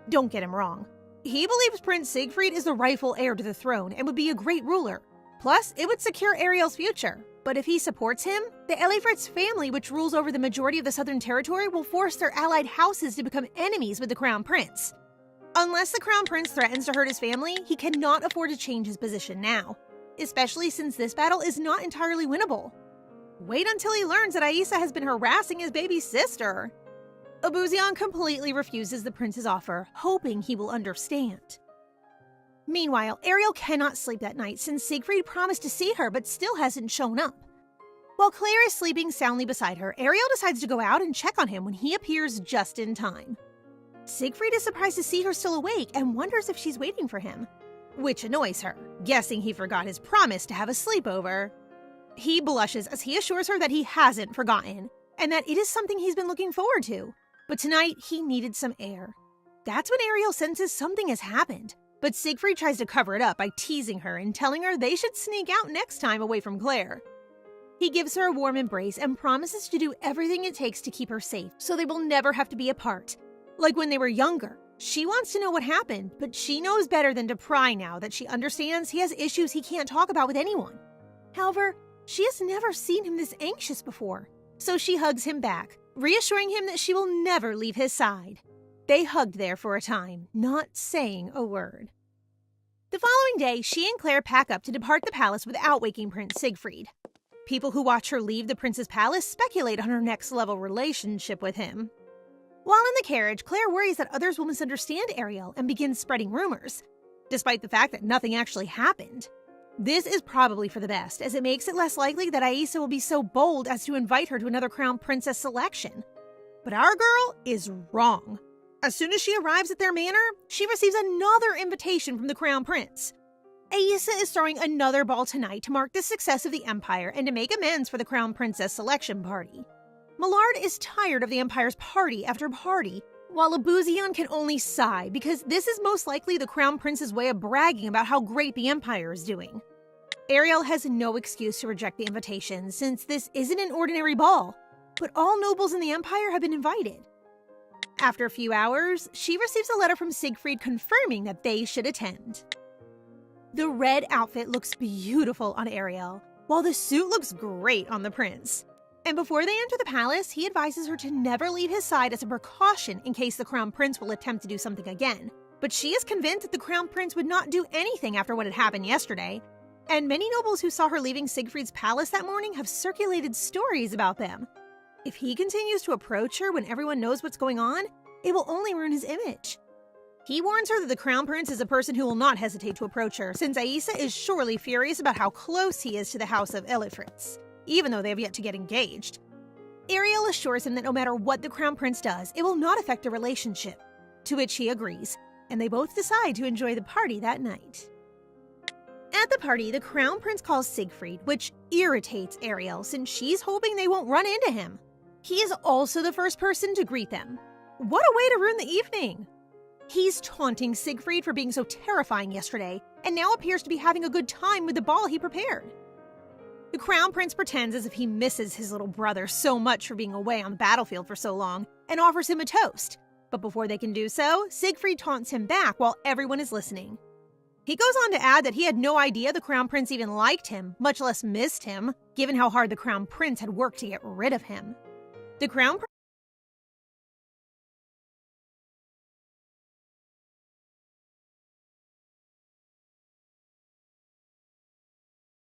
Don't get him wrong. He believes Prince Siegfried is the rightful heir to the throne and would be a great ruler. Plus, it would secure Ariel's future. But if he supports him, the Elifritz family, which rules over the majority of the southern territory, will force their allied houses to become enemies with the Crown Prince. Unless the Crown Prince threatens to hurt his family, he cannot afford to change his position now, especially since this battle is not entirely winnable. Wait until he learns that Aisa has been harassing his baby sister. Abusion completely refuses the prince's offer, hoping he will understand. Meanwhile, Ariel cannot sleep that night since Siegfried promised to see her but still hasn't shown up. While Claire is sleeping soundly beside her, Ariel decides to go out and check on him when he appears just in time. Siegfried is surprised to see her still awake and wonders if she's waiting for him, which annoys her, guessing he forgot his promise to have a sleepover. He blushes as he assures her that he hasn't forgotten, and that it is something he's been looking forward to. But tonight, he needed some air. That's when Ariel senses something has happened, but Siegfried tries to cover it up by teasing her and telling her they should sneak out next time away from Claire. He gives her a warm embrace and promises to do everything it takes to keep her safe so they will never have to be apart. Like when they were younger. She wants to know what happened, but she knows better than to pry now that she understands he has issues he can't talk about with anyone. However, she has never seen him this anxious before, so she hugs him back, reassuring him that she will never leave his side. They hugged there for a time, not saying a word. The following day, she and Claire pack up to depart the palace without waking Prince Siegfried. People who watch her leave the prince's palace speculate on her next-level relationship with him. While in the carriage, Claire worries that others will misunderstand Ariel and begin spreading rumors, despite the fact that nothing actually happened. This is probably for the best, as it makes it less likely that Aisa will be so bold as to invite her to another crown princess selection. But our girl is wrong. As soon as she arrives at their manor, she receives another invitation from the crown prince. Aisa is throwing another ball tonight to mark the success of the Empire and to make amends for the crown princess selection party. Millard is tired of the Empire's party after party, while Abusion can only sigh because this is most likely the Crown Prince's way of bragging about how great the Empire is doing. Ariel has no excuse to reject the invitation since this isn't an ordinary ball, but all nobles in the Empire have been invited. After a few hours, she receives a letter from Siegfried confirming that they should attend. The red outfit looks beautiful on Ariel, while the suit looks great on the prince. And before they enter the palace, he advises her to never leave his side as a precaution in case the Crown Prince will attempt to do something again. But she is convinced that the Crown Prince would not do anything after what had happened yesterday. And many nobles who saw her leaving Siegfried's palace that morning have circulated stories about them. If he continues to approach her when everyone knows what's going on, it will only ruin his image. He warns her that the Crown Prince is a person who will not hesitate to approach her, since Aisa is surely furious about how close he is to the house of Elifritz, even though they have yet to get engaged. Ariel assures him that no matter what the Crown Prince does, it will not affect their relationship, to which he agrees, and they both decide to enjoy the party that night. At the party, the Crown Prince calls Siegfried, which irritates Ariel since she's hoping they won't run into him. He is also the first person to greet them. What a way to ruin the evening! He's taunting Siegfried for being so terrifying yesterday, and now appears to be having a good time with the ball he prepared. The Crown Prince pretends as if he misses his little brother so much for being away on the battlefield for so long, and offers him a toast. But before they can do so, Siegfried taunts him back while everyone is listening. He goes on to add that he had no idea the Crown Prince even liked him, much less missed him, given how hard the Crown Prince had worked to get rid of him. The Crown Prince